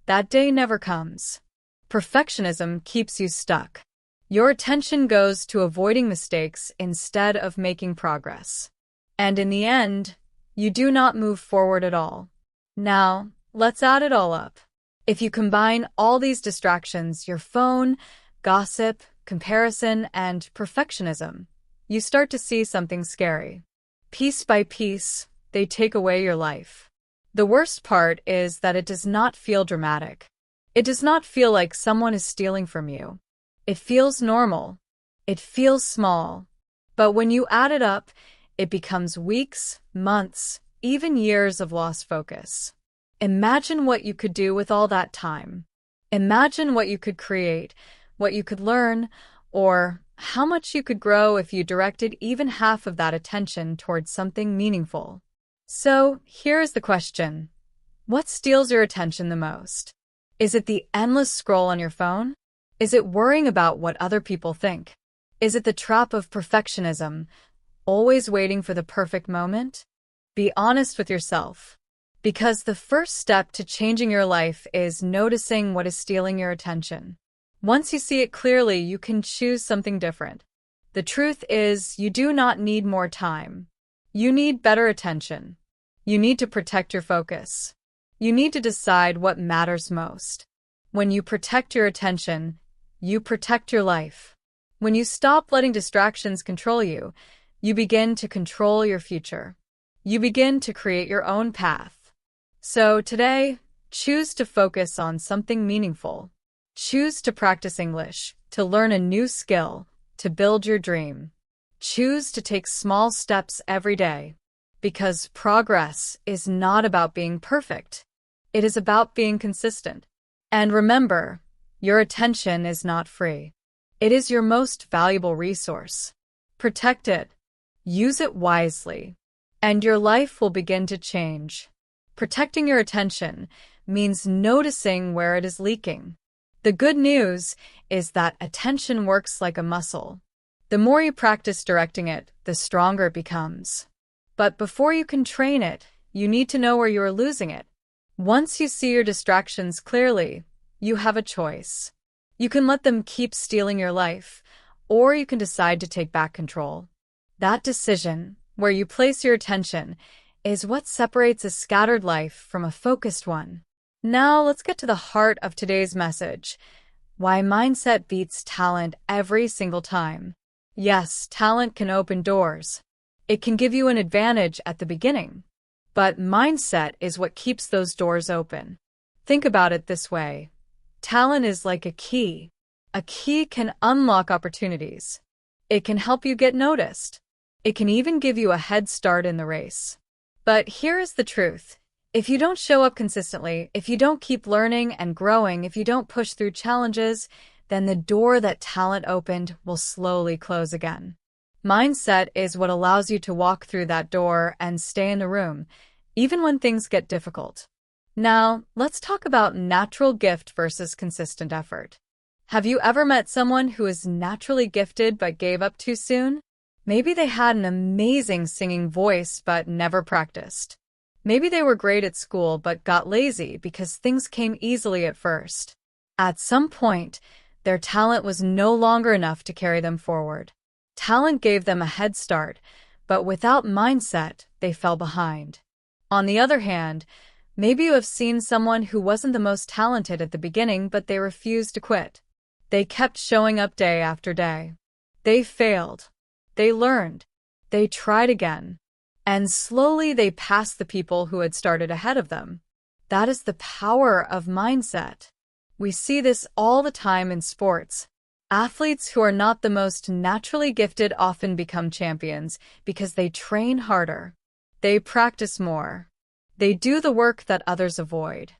That day never comes. Perfectionism keeps you stuck. Your attention goes to avoiding mistakes instead of making progress. And in the end, you do not move forward at all. Now, let's add it all up. If you combine all these distractions, your phone, gossip, comparison, and perfectionism, you start to see something scary. Piece by piece, they take away your life. The worst part is that it does not feel dramatic. It does not feel like someone is stealing from you. It feels normal. It feels small. But when you add it up, it becomes weeks, months, even years of lost focus. Imagine what you could do with all that time. Imagine what you could create, what you could learn, or how much you could grow if you directed even half of that attention towards something meaningful. So, here's the question. What steals your attention the most? Is it the endless scroll on your phone? Is it worrying about what other people think? Is it the trap of perfectionism, always waiting for the perfect moment? Be honest with yourself. Because the first step to changing your life is noticing what is stealing your attention. Once you see it clearly, you can choose something different. The truth is, you do not need more time. You need better attention. You need to protect your focus. You need to decide what matters most. When you protect your attention, you protect your life. When you stop letting distractions control you, you begin to control your future. You begin to create your own path. So today, choose to focus on something meaningful. Choose to practice English, to learn a new skill, to build your dream. Choose to take small steps every day. Because progress is not about being perfect. It is about being consistent. And remember, your attention is not free. It is your most valuable resource. Protect it. Use it wisely. And your life will begin to change. Protecting your attention means noticing where it is leaking. The good news is that attention works like a muscle. The more you practice directing it, the stronger it becomes. But before you can train it, you need to know where you are losing it. Once you see your distractions clearly, you have a choice. You can let them keep stealing your life, or you can decide to take back control. That decision, where you place your attention, is what separates a scattered life from a focused one. Now let's get to the heart of today's message. Why mindset beats talent every single time. Yes, talent can open doors. It can give you an advantage at the beginning. But mindset is what keeps those doors open. Think about it this way. Talent is like a key. A key can unlock opportunities. It can help you get noticed. It can even give you a head start in the race. But here is the truth. If you don't show up consistently, if you don't keep learning and growing, if you don't push through challenges, then the door that talent opened will slowly close again. Mindset is what allows you to walk through that door and stay in the room, even when things get difficult. Now, let's talk about natural gift versus consistent effort. Have you ever met someone who is naturally gifted but gave up too soon? Maybe they had an amazing singing voice but never practiced. Maybe they were great at school but got lazy because things came easily at first. At some point, their talent was no longer enough to carry them forward. Talent gave them a head start, but without mindset, they fell behind. On the other hand, maybe you have seen someone who wasn't the most talented at the beginning, but they refused to quit. They kept showing up day after day. They failed. They learned. They tried again. And slowly they passed the people who had started ahead of them. That is the power of mindset. We see this all the time in sports. Athletes who are not the most naturally gifted often become champions because they train harder. They practice more. They do the work that others avoid.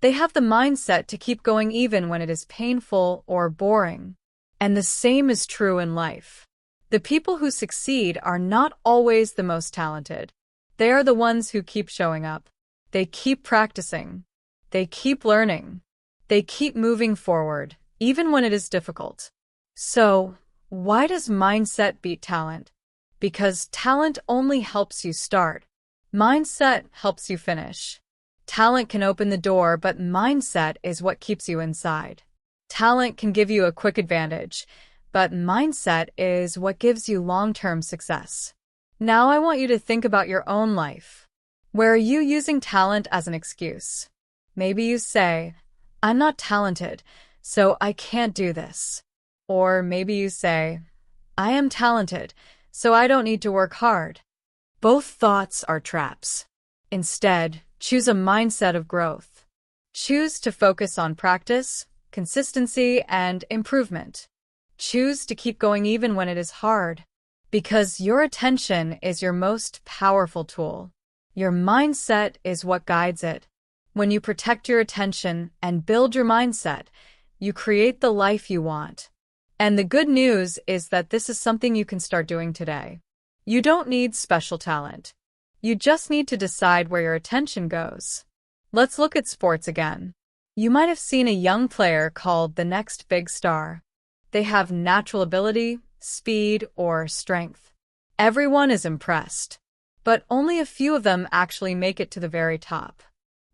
They have the mindset to keep going even when it is painful or boring. And the same is true in life. The people who succeed are not always the most talented. They are the ones who keep showing up. They keep practicing. They keep learning. They keep moving forward, even when it is difficult. So, why does mindset beat talent? Because talent only helps you start. Mindset helps you finish. Talent can open the door, but mindset is what keeps you inside. Talent can give you a quick advantage, but mindset is what gives you long-term success. Now I want you to think about your own life. Where are you using talent as an excuse? Maybe you say, I'm not talented, so I can't do this. Or maybe you say, I am talented, so I don't need to work hard. Both thoughts are traps. Instead, choose a mindset of growth. Choose to focus on practice, consistency, and improvement. Choose to keep going even when it is hard, because your attention is your most powerful tool. Your mindset is what guides it. When you protect your attention and build your mindset, you create the life you want. And the good news is that this is something you can start doing today. You don't need special talent. You just need to decide where your attention goes. Let's look at sports again. You might have seen a young player called the next big star. They have natural ability, speed, or strength. Everyone is impressed, but only a few of them actually make it to the very top.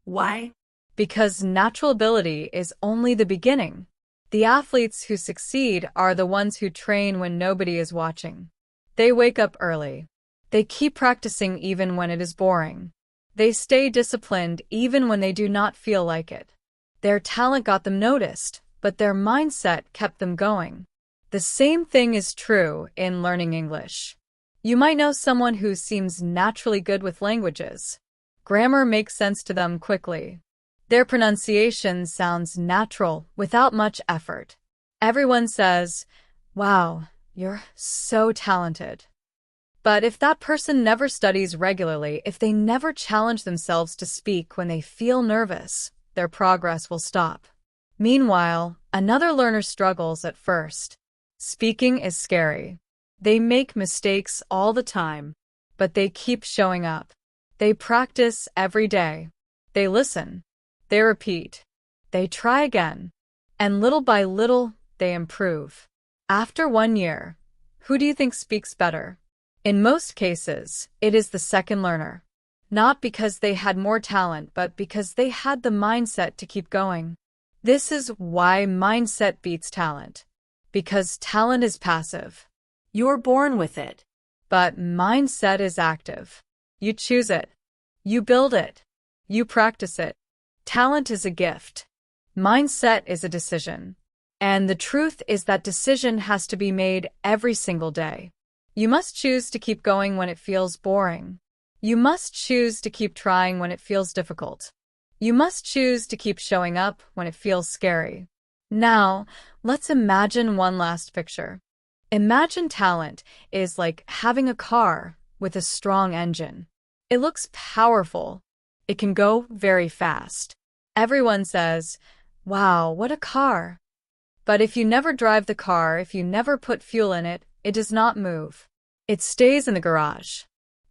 Why? Because natural ability is only the beginning. The athletes who succeed are the ones who train when nobody is watching. They wake up early. They keep practicing even when it is boring. They stay disciplined even when they do not feel like it. Their talent got them noticed, but their mindset kept them going. The same thing is true in learning English. You might know someone who seems naturally good with languages. Grammar makes sense to them quickly. Their pronunciation sounds natural without much effort. Everyone says, "Wow, you're so talented." But if that person never studies regularly, if they never challenge themselves to speak when they feel nervous, their progress will stop. Meanwhile, another learner struggles at first. Speaking is scary. They make mistakes all the time, but they keep showing up. They practice every day. They listen. They repeat. They try again. And little by little, they improve. After 1 year, who do you think speaks better? In most cases, it is the second learner. Not because they had more talent, but because they had the mindset to keep going. This is why mindset beats talent. Because talent is passive. You're born with it. But mindset is active. You choose it. You build it. You practice it. Talent is a gift. Mindset is a decision. And the truth is that decision has to be made every single day. You must choose to keep going when it feels boring. You must choose to keep trying when it feels difficult. You must choose to keep showing up when it feels scary. Now, let's imagine one last picture. Imagine talent is like having a car with a strong engine. It looks powerful. It can go very fast. Everyone says, "Wow, what a car." But if you never drive the car, if you never put fuel in it, it does not move. It stays in the garage.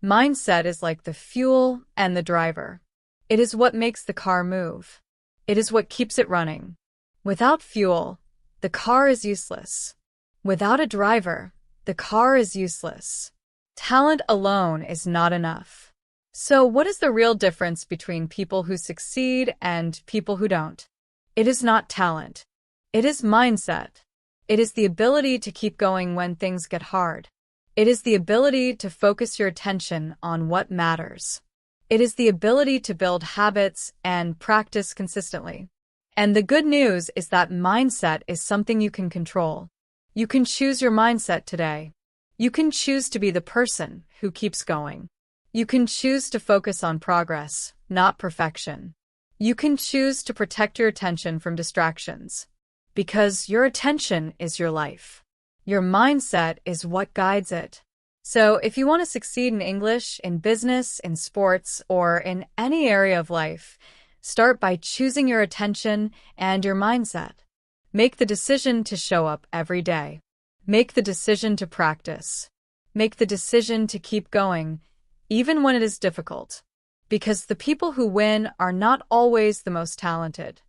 Mindset is like the fuel and the driver. It is what makes the car move. It is what keeps it running. Without fuel, the car is useless. Without a driver, the car is useless. Talent alone is not enough. So what is the real difference between people who succeed and people who don't? It is not talent. It is mindset. It is the ability to keep going when things get hard. It is the ability to focus your attention on what matters. It is the ability to build habits and practice consistently. And the good news is that mindset is something you can control. You can choose your mindset today. You can choose to be the person who keeps going. You can choose to focus on progress, not perfection. You can choose to protect your attention from distractions. Because your attention is your life. Your mindset is what guides it. So if you want to succeed in English, in business, in sports, or in any area of life, start by choosing your attention and your mindset. Make the decision to show up every day. Make the decision to practice. Make the decision to keep going, even when it is difficult. Because the people who win are not always the most talented.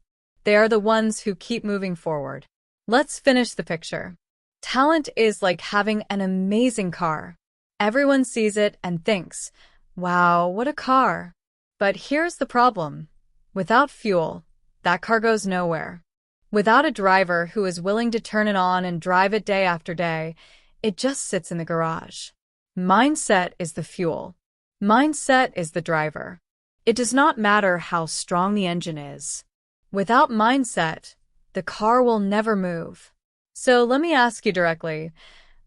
They are the ones who keep moving forward. Let's finish the picture. Talent is like having an amazing car. Everyone sees it and thinks, "Wow, what a car." But here's the problem. Without fuel, that car goes nowhere. Without a driver who is willing to turn it on and drive it day after day, it just sits in the garage. Mindset is the fuel. Mindset is the driver. It does not matter how strong the engine is. Without mindset, the car will never move. So let me ask you directly,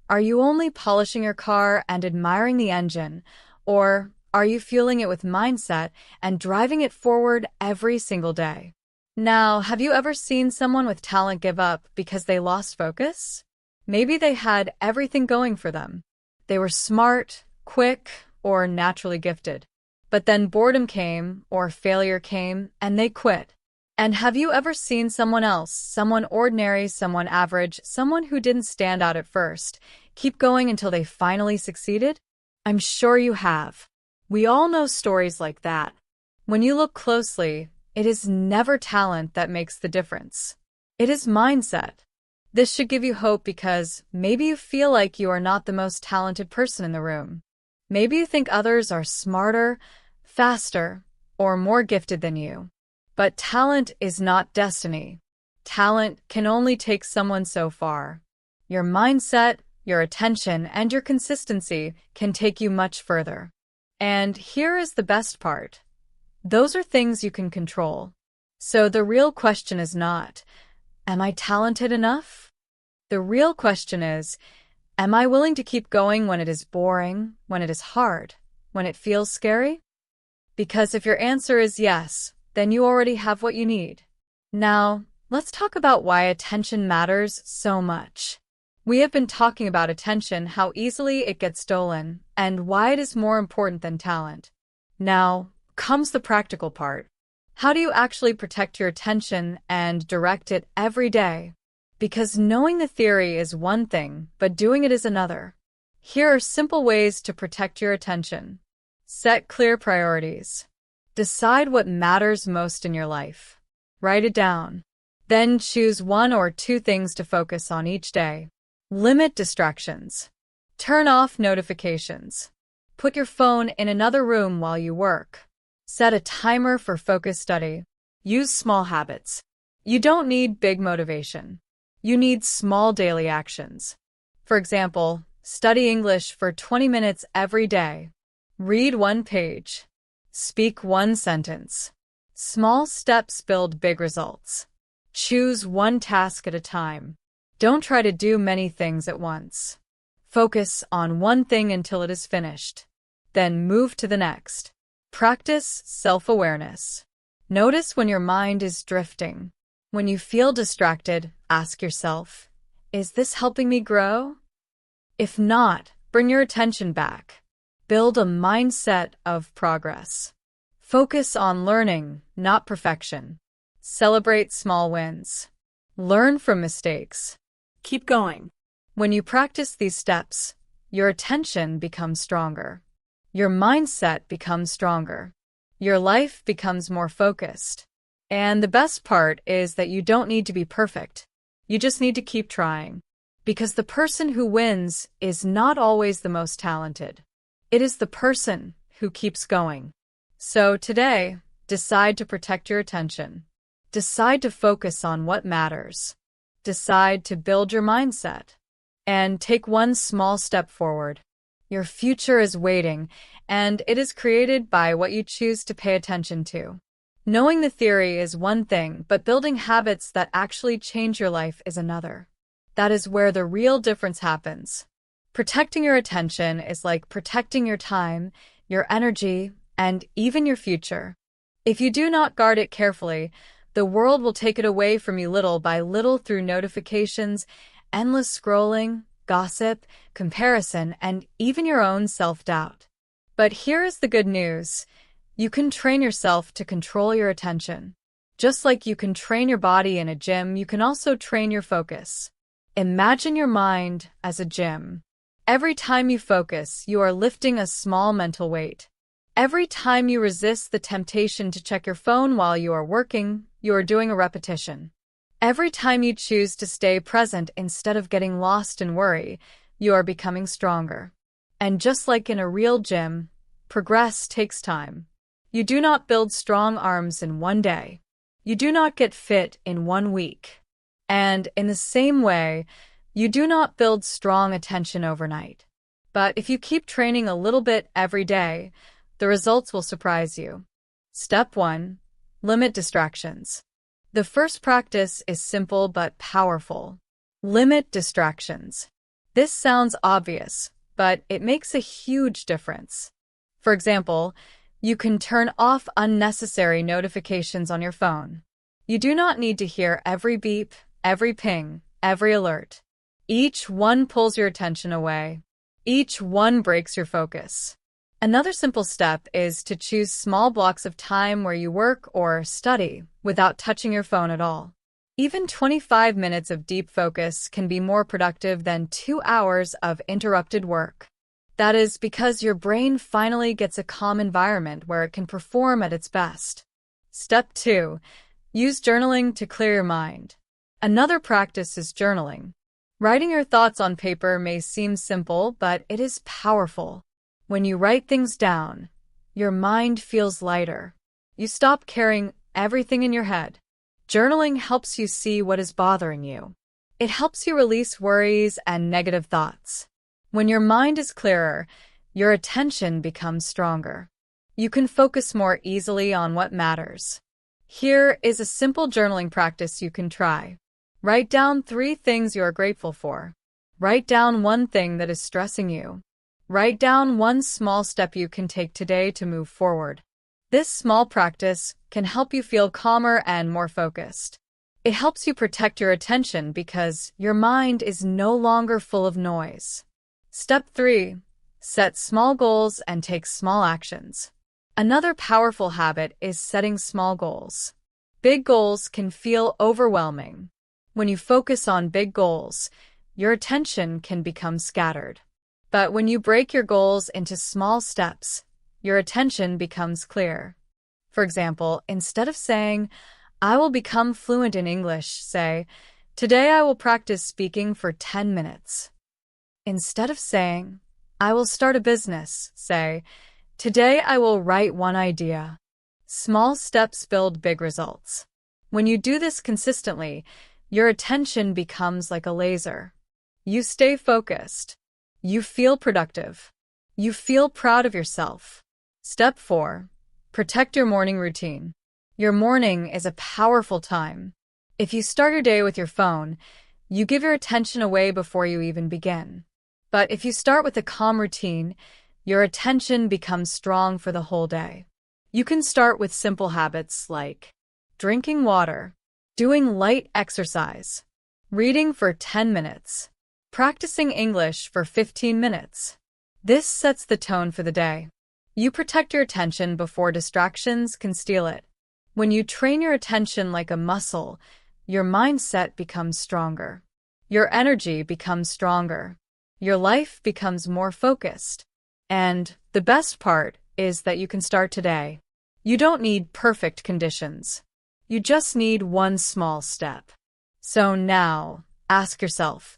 are you only polishing your car and admiring the engine, or are you fueling it with mindset and driving it forward every single day? Now, have you ever seen someone with talent give up because they lost focus? Maybe they had everything going for them. They were smart, quick, or naturally gifted. But then boredom came, or failure came, and they quit. And have you ever seen someone else, someone ordinary, someone average, someone who didn't stand out at first, keep going until they finally succeeded? I'm sure you have. We all know stories like that. When you look closely, it is never talent that makes the difference. It is mindset. This should give you hope because maybe you feel like you are not the most talented person in the room. Maybe you think others are smarter, faster, or more gifted than you. But talent is not destiny. Talent can only take someone so far. Your mindset, your attention, and your consistency can take you much further. And here is the best part. Those are things you can control. So the real question is not, am I talented enough? The real question is, am I willing to keep going when it is boring, when it is hard, when it feels scary? Because if your answer is yes, then you already have what you need. Now, let's talk about why attention matters so much. We have been talking about attention, how easily it gets stolen, and why it is more important than talent. Now comes the practical part. How do you actually protect your attention and direct it every day? Because knowing the theory is one thing, but doing it is another. Here are simple ways to protect your attention. Set clear priorities. Decide what matters most in your life. Write it down. Then choose one or two things to focus on each day. Limit distractions. Turn off notifications. Put your phone in another room while you work. Set a timer for focused study. Use small habits. You don't need big motivation. You need small daily actions. For example, study English for 20 minutes every day. Read one page. Speak one sentence. Small steps build big results. Choose one task at a time. Don't try to do many things at once. Focus on one thing until it is finished. Then move to the next. Practice self-awareness. Notice when your mind is drifting. When you feel distracted, ask yourself, is this helping me grow? If not, bring your attention back. Build a mindset of progress. Focus on learning, not perfection. Celebrate small wins. Learn from mistakes. Keep going. When you practice these steps, your attention becomes stronger. Your mindset becomes stronger. Your life becomes more focused. And the best part is that you don't need to be perfect. You just need to keep trying. Because the person who wins is not always the most talented. It is the person who keeps going. So today, decide to protect your attention. Decide to focus on what matters. Decide to build your mindset. And take one small step forward. Your future is waiting, and it is created by what you choose to pay attention to. Knowing the theory is one thing, but building habits that actually change your life is another. That is where the real difference happens. Protecting your attention is like protecting your time, your energy, and even your future. If you do not guard it carefully, the world will take it away from you little by little through notifications, endless scrolling, gossip, comparison, and even your own self-doubt. But here is the good news. You can train yourself to control your attention. Just like you can train your body in a gym, you can also train your focus. Imagine your mind as a gym. Every time you focus, you are lifting a small mental weight. Every time you resist the temptation to check your phone while you are working, you are doing a repetition. Every time you choose to stay present instead of getting lost in worry, you are becoming stronger. And just like in a real gym, progress takes time. You do not build strong arms in one day. You do not get fit in 1 week. And in the same way, you do not build strong attention overnight. But if you keep training a little bit every day, the results will surprise you. Step 1. Limit distractions. The first practice is simple but powerful. Limit distractions. This sounds obvious, but it makes a huge difference. For example, you can turn off unnecessary notifications on your phone. You do not need to hear every beep, every ping, every alert. Each one pulls your attention away. Each one breaks your focus. Another simple step is to choose small blocks of time where you work or study without touching your phone at all. Even 25 minutes of deep focus can be more productive than 2 hours of interrupted work. That is because your brain finally gets a calm environment where it can perform at its best. Step 2. Use journaling to clear your mind. Another practice is journaling. Writing your thoughts on paper may seem simple, but it is powerful. When you write things down, your mind feels lighter. You stop carrying everything in your head. Journaling helps you see what is bothering you. It helps you release worries and negative thoughts. When your mind is clearer, your attention becomes stronger. You can focus more easily on what matters. Here is a simple journaling practice you can try. Write down 3 things you are grateful for. Write down 1 thing that is stressing you. Write down 1 small step you can take today to move forward. This small practice can help you feel calmer and more focused. It helps you protect your attention because your mind is no longer full of noise. Step 3. Set small goals and take small actions. Another powerful habit is setting small goals. Big goals can feel overwhelming. When you focus on big goals, your attention can become scattered. But when you break your goals into small steps, your attention becomes clear. For example, instead of saying, I will become fluent in English, say, today I will practice speaking for 10 minutes. Instead of saying, I will start a business, say, today I will write 1 idea. Small steps build big results. When you do this consistently, your attention becomes like a laser. You stay focused. You feel productive. You feel proud of yourself. Step 4. Protect your morning routine. Your morning is a powerful time. If you start your day with your phone, you give your attention away before you even begin. But if you start with a calm routine, your attention becomes strong for the whole day. You can start with simple habits like drinking water, doing light exercise, reading for 10 minutes, practicing English for 15 minutes. This sets the tone for the day. You protect your attention before distractions can steal it. When you train your attention like a muscle, your mindset becomes stronger. Your energy becomes stronger. Your life becomes more focused. And the best part is that you can start today. You don't need perfect conditions. You just need one small step. So now, ask yourself,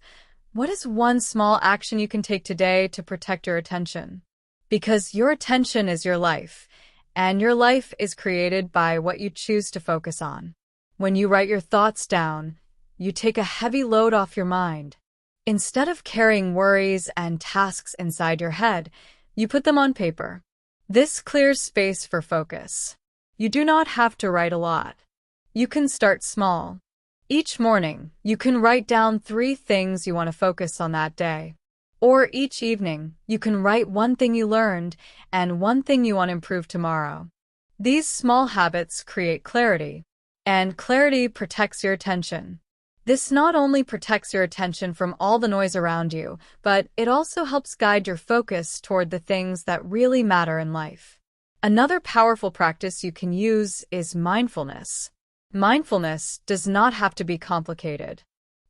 what is one small action you can take today to protect your attention? Because your attention is your life, and your life is created by what you choose to focus on. When you write your thoughts down, you take a heavy load off your mind. Instead of carrying worries and tasks inside your head, you put them on paper. This clears space for focus. You do not have to write a lot. You can start small. Each morning, you can write down 3 things you want to focus on that day. Or each evening, you can write 1 thing you learned and 1 thing you want to improve tomorrow. These small habits create clarity, and clarity protects your attention. This not only protects your attention from all the noise around you, but it also helps guide your focus toward the things that really matter in life. Another powerful practice you can use is mindfulness. Mindfulness does not have to be complicated.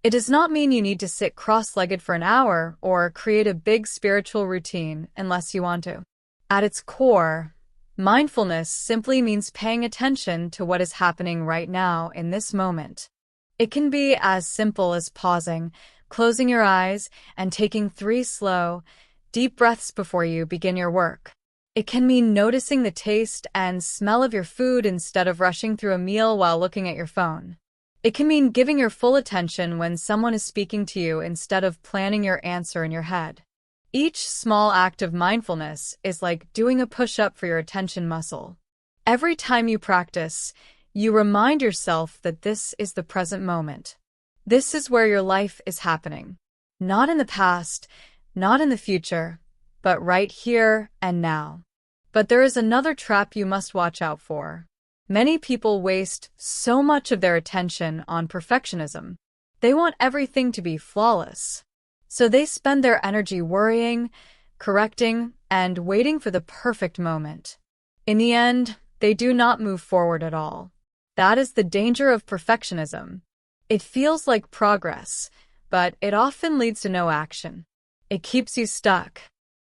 It does not mean you need to sit cross-legged for an hour or create a big spiritual routine unless you want to. At its core, mindfulness simply means paying attention to what is happening right now in this moment. It can be as simple as pausing, closing your eyes, and taking 3 slow, deep breaths before you begin your work. It can mean noticing the taste and smell of your food instead of rushing through a meal while looking at your phone. It can mean giving your full attention when someone is speaking to you instead of planning your answer in your head. Each small act of mindfulness is like doing a push-up for your attention muscle. Every time you practice, you remind yourself that this is the present moment. This is where your life is happening. Not in the past, not in the future, but right here and now. But there is another trap you must watch out for. Many people waste so much of their attention on perfectionism. They want everything to be flawless. So they spend their energy worrying, correcting, and waiting for the perfect moment. In the end, they do not move forward at all. That is the danger of perfectionism. It feels like progress, but it often leads to no action. It keeps you stuck.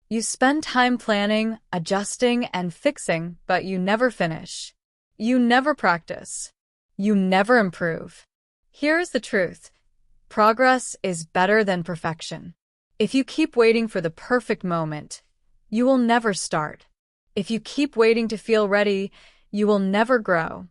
You spend time planning, adjusting, and fixing, but you never finish. You never practice. You never improve. Here is the truth. Progress is better than perfection. If you keep waiting for the perfect moment, you will never start. If you keep waiting to feel ready, you will never grow.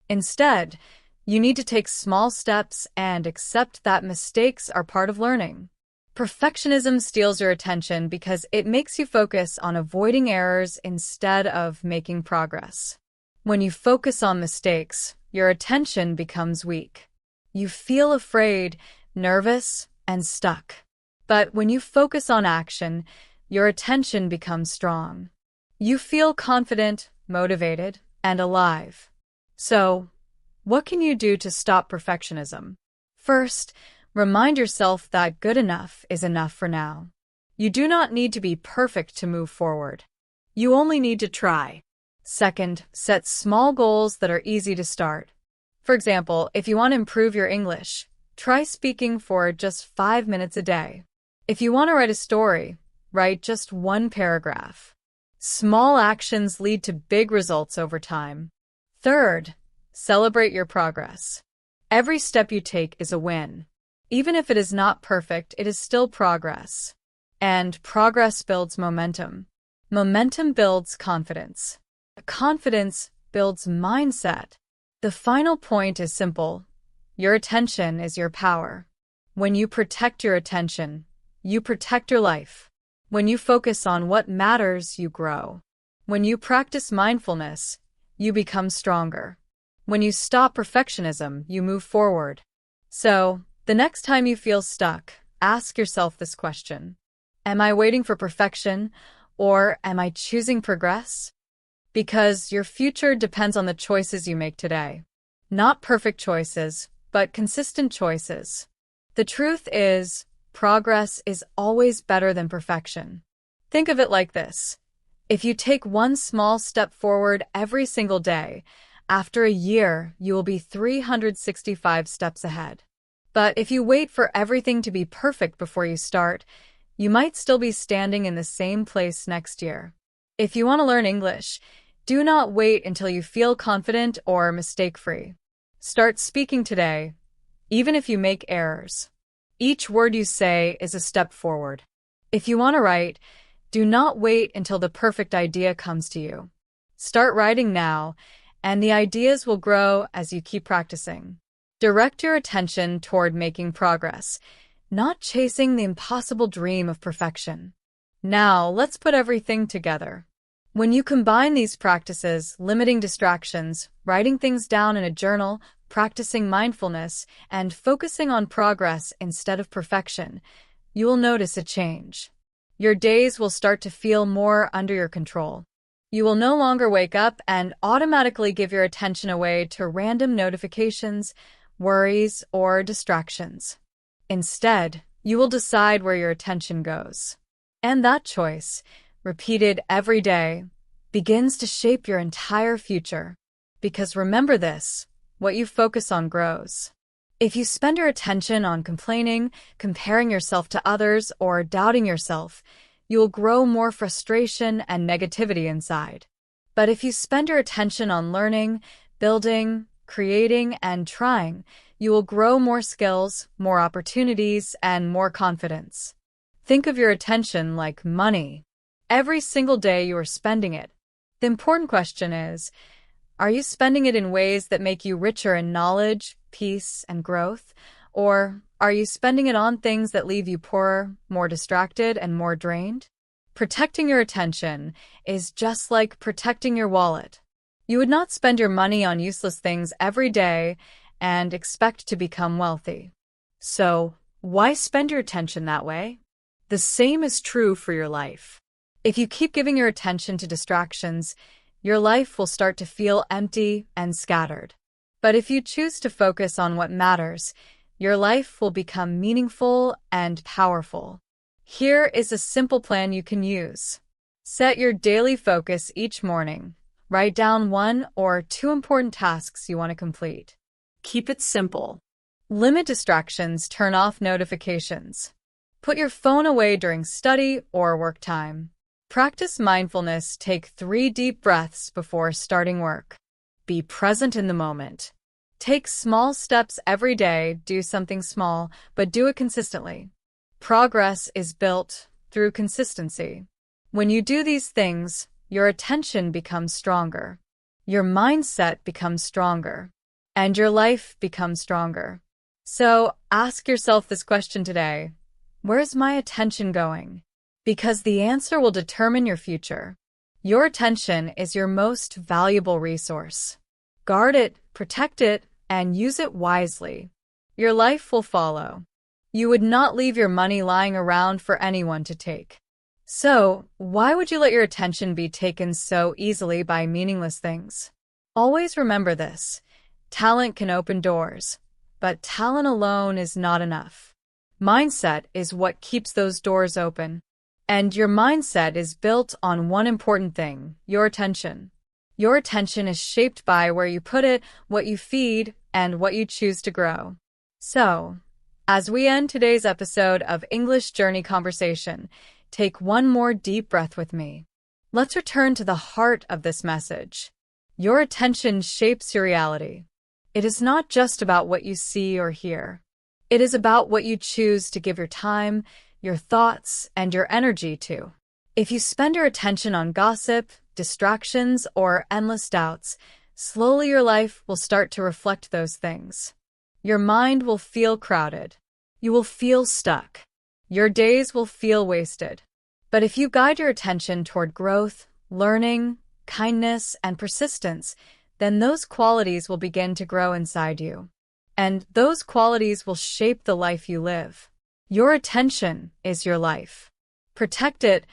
Instead, you need to take small steps and accept that mistakes are part of learning. Perfectionism steals your attention because it makes you focus on avoiding errors instead of making progress. When you focus on mistakes, your attention becomes weak. You feel afraid, nervous, and stuck. But when you focus on action, your attention becomes strong. You feel confident, motivated, and alive. So, what can you do to stop perfectionism? First, remind yourself that good enough is enough for now. You do not need to be perfect to move forward. You only need to try. Second, set small goals that are easy to start. For example, if you want to improve your English, try speaking for just 5 minutes a day. If you want to write a story, write just 1 paragraph. Small actions lead to big results over time. Third, celebrate your progress. Every step you take is a win. Even if it is not perfect, it is still progress. And progress builds momentum. Momentum builds confidence. Confidence builds mindset. The final point is simple. Your attention is your power. When you protect your attention, you protect your life. When you focus on what matters, you grow. When you practice mindfulness, you become stronger. When you stop perfectionism, you move forward. So, the next time you feel stuck, ask yourself this question. Am I waiting for perfection, or am I choosing progress? Because your future depends on the choices you make today. Not perfect choices, but consistent choices. The truth is, progress is always better than perfection. Think of it like this. If you take one small step forward every single day, after a year, you will be 365 steps ahead. But if you wait for everything to be perfect before you start, you might still be standing in the same place next year. If you want to learn English, do not wait until you feel confident or mistake-free. Start speaking today, even if you make errors. Each word you say is a step forward. If you want to write, do not wait until the perfect idea comes to you. Start writing now, and the ideas will grow as you keep practicing. Direct your attention toward making progress, not chasing the impossible dream of perfection. Now, let's put everything together. When you combine these practices, limiting distractions, writing things down in a journal, practicing mindfulness, and focusing on progress instead of perfection, you will notice a change. Your days will start to feel more under your control. You will no longer wake up and automatically give your attention away to random notifications, worries, or distractions. Instead, you will decide where your attention goes. And that choice, repeated every day, begins to shape your entire future. Because remember this, what you focus on grows. If you spend your attention on complaining, comparing yourself to others, or doubting yourself, you will grow more frustration and negativity inside. But if you spend your attention on learning, building, creating, and trying, you will grow more skills, more opportunities, and more confidence. Think of your attention like money. Every single day you are spending it. The important question is, are you spending it in ways that make you richer in knowledge, peace, and growth? Or are you spending it on things that leave you poorer, more distracted, and more drained? Protecting your attention is just like protecting your wallet. You would not spend your money on useless things every day and expect to become wealthy. So, why spend your attention that way? The same is true for your life. If you keep giving your attention to distractions, your life will start to feel empty and scattered. But if you choose to focus on what matters, your life will become meaningful and powerful. Here is a simple plan you can use. Set your daily focus each morning. Write down 1 or 2 important tasks you want to complete. Keep it simple. Limit distractions, turn off notifications. Put your phone away during study or work time. Practice mindfulness, take 3 deep breaths before starting work. Be present in the moment. Take small steps every day, do something small, but do it consistently. Progress is built through consistency. When you do these things, your attention becomes stronger. Your mindset becomes stronger. And your life becomes stronger. So ask yourself this question today. Where's my attention going? Because the answer will determine your future. Your attention is your most valuable resource. Guard it, protect it, and use it wisely. Your life will follow. You would not leave your money lying around for anyone to take. So, why would you let your attention be taken so easily by meaningless things? Always remember this. Talent can open doors, but talent alone is not enough. Mindset is what keeps those doors open. And your mindset is built on one important thing, your attention. Your attention is shaped by where you put it, what you feed, and what you choose to grow. So, as we end today's episode of English Journey Conversation, take one more deep breath with me. Let's return to the heart of this message. Your attention shapes your reality. It is not just about what you see or hear. It is about what you choose to give your time, your thoughts, and your energy to. If you spend your attention on gossip, distractions, or endless doubts, slowly your life will start to reflect those things. Your mind will feel crowded. You will feel stuck. Your days will feel wasted. But if you guide your attention toward growth, learning, kindness, and persistence, then those qualities will begin to grow inside you. And those qualities will shape the life you live. Your attention is your life. Protect it,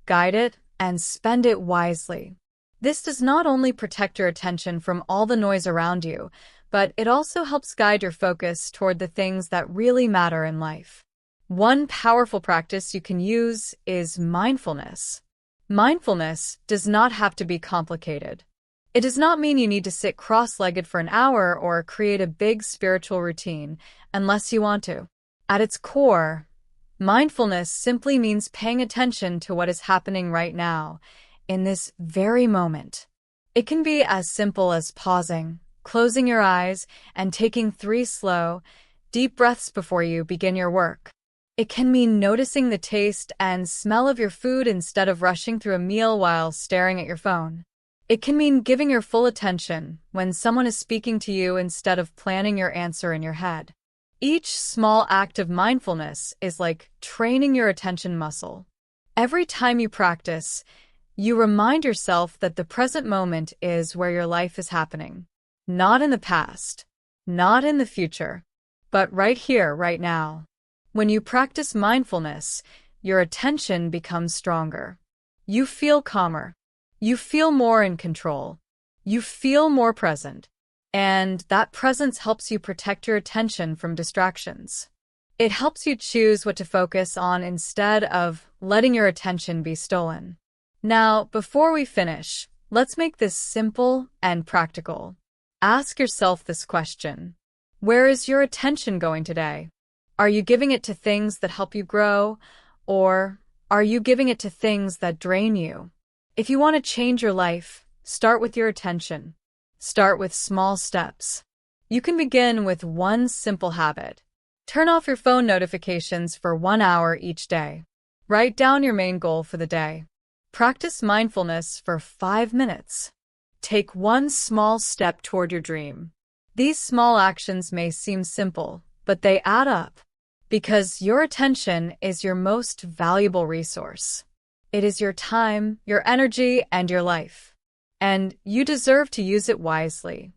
guide it, and spend it wisely. This does not only protect your attention from all the noise around you, but it also helps guide your focus toward the things that really matter in life. One powerful practice you can use is mindfulness. Mindfulness does not have to be complicated. It does not mean you need to sit cross-legged for an hour or create a big spiritual routine unless you want to. At its core, mindfulness simply means paying attention to what is happening right now, in this very moment. It can be as simple as pausing, closing your eyes, and taking 3 slow, deep breaths before you begin your work. It can mean noticing the taste and smell of your food instead of rushing through a meal while staring at your phone. It can mean giving your full attention when someone is speaking to you instead of planning your answer in your head. Each small act of mindfulness is like training your attention muscle. Every time you practice, you remind yourself that the present moment is where your life is happening. Not in the past, not in the future, but right here, right now. When you practice mindfulness, your attention becomes stronger. You feel calmer. You feel more in control. You feel more present. And that presence helps you protect your attention from distractions. It helps you choose what to focus on instead of letting your attention be stolen. Now, before we finish, let's make this simple and practical. Ask yourself this question. Where is your attention going today? Are you giving it to things that help you grow, or are you giving it to things that drain you? If you want to change your life, start with your attention. Start with small steps. You can begin with one simple habit. Turn off your phone notifications for 1 hour each day. Write down your main goal for the day. Practice mindfulness for 5 minutes. Take one small step toward your dream. These small actions may seem simple, but they add up. Because your attention is your most valuable resource. It is your time, your energy, and your life. And you deserve to use it wisely.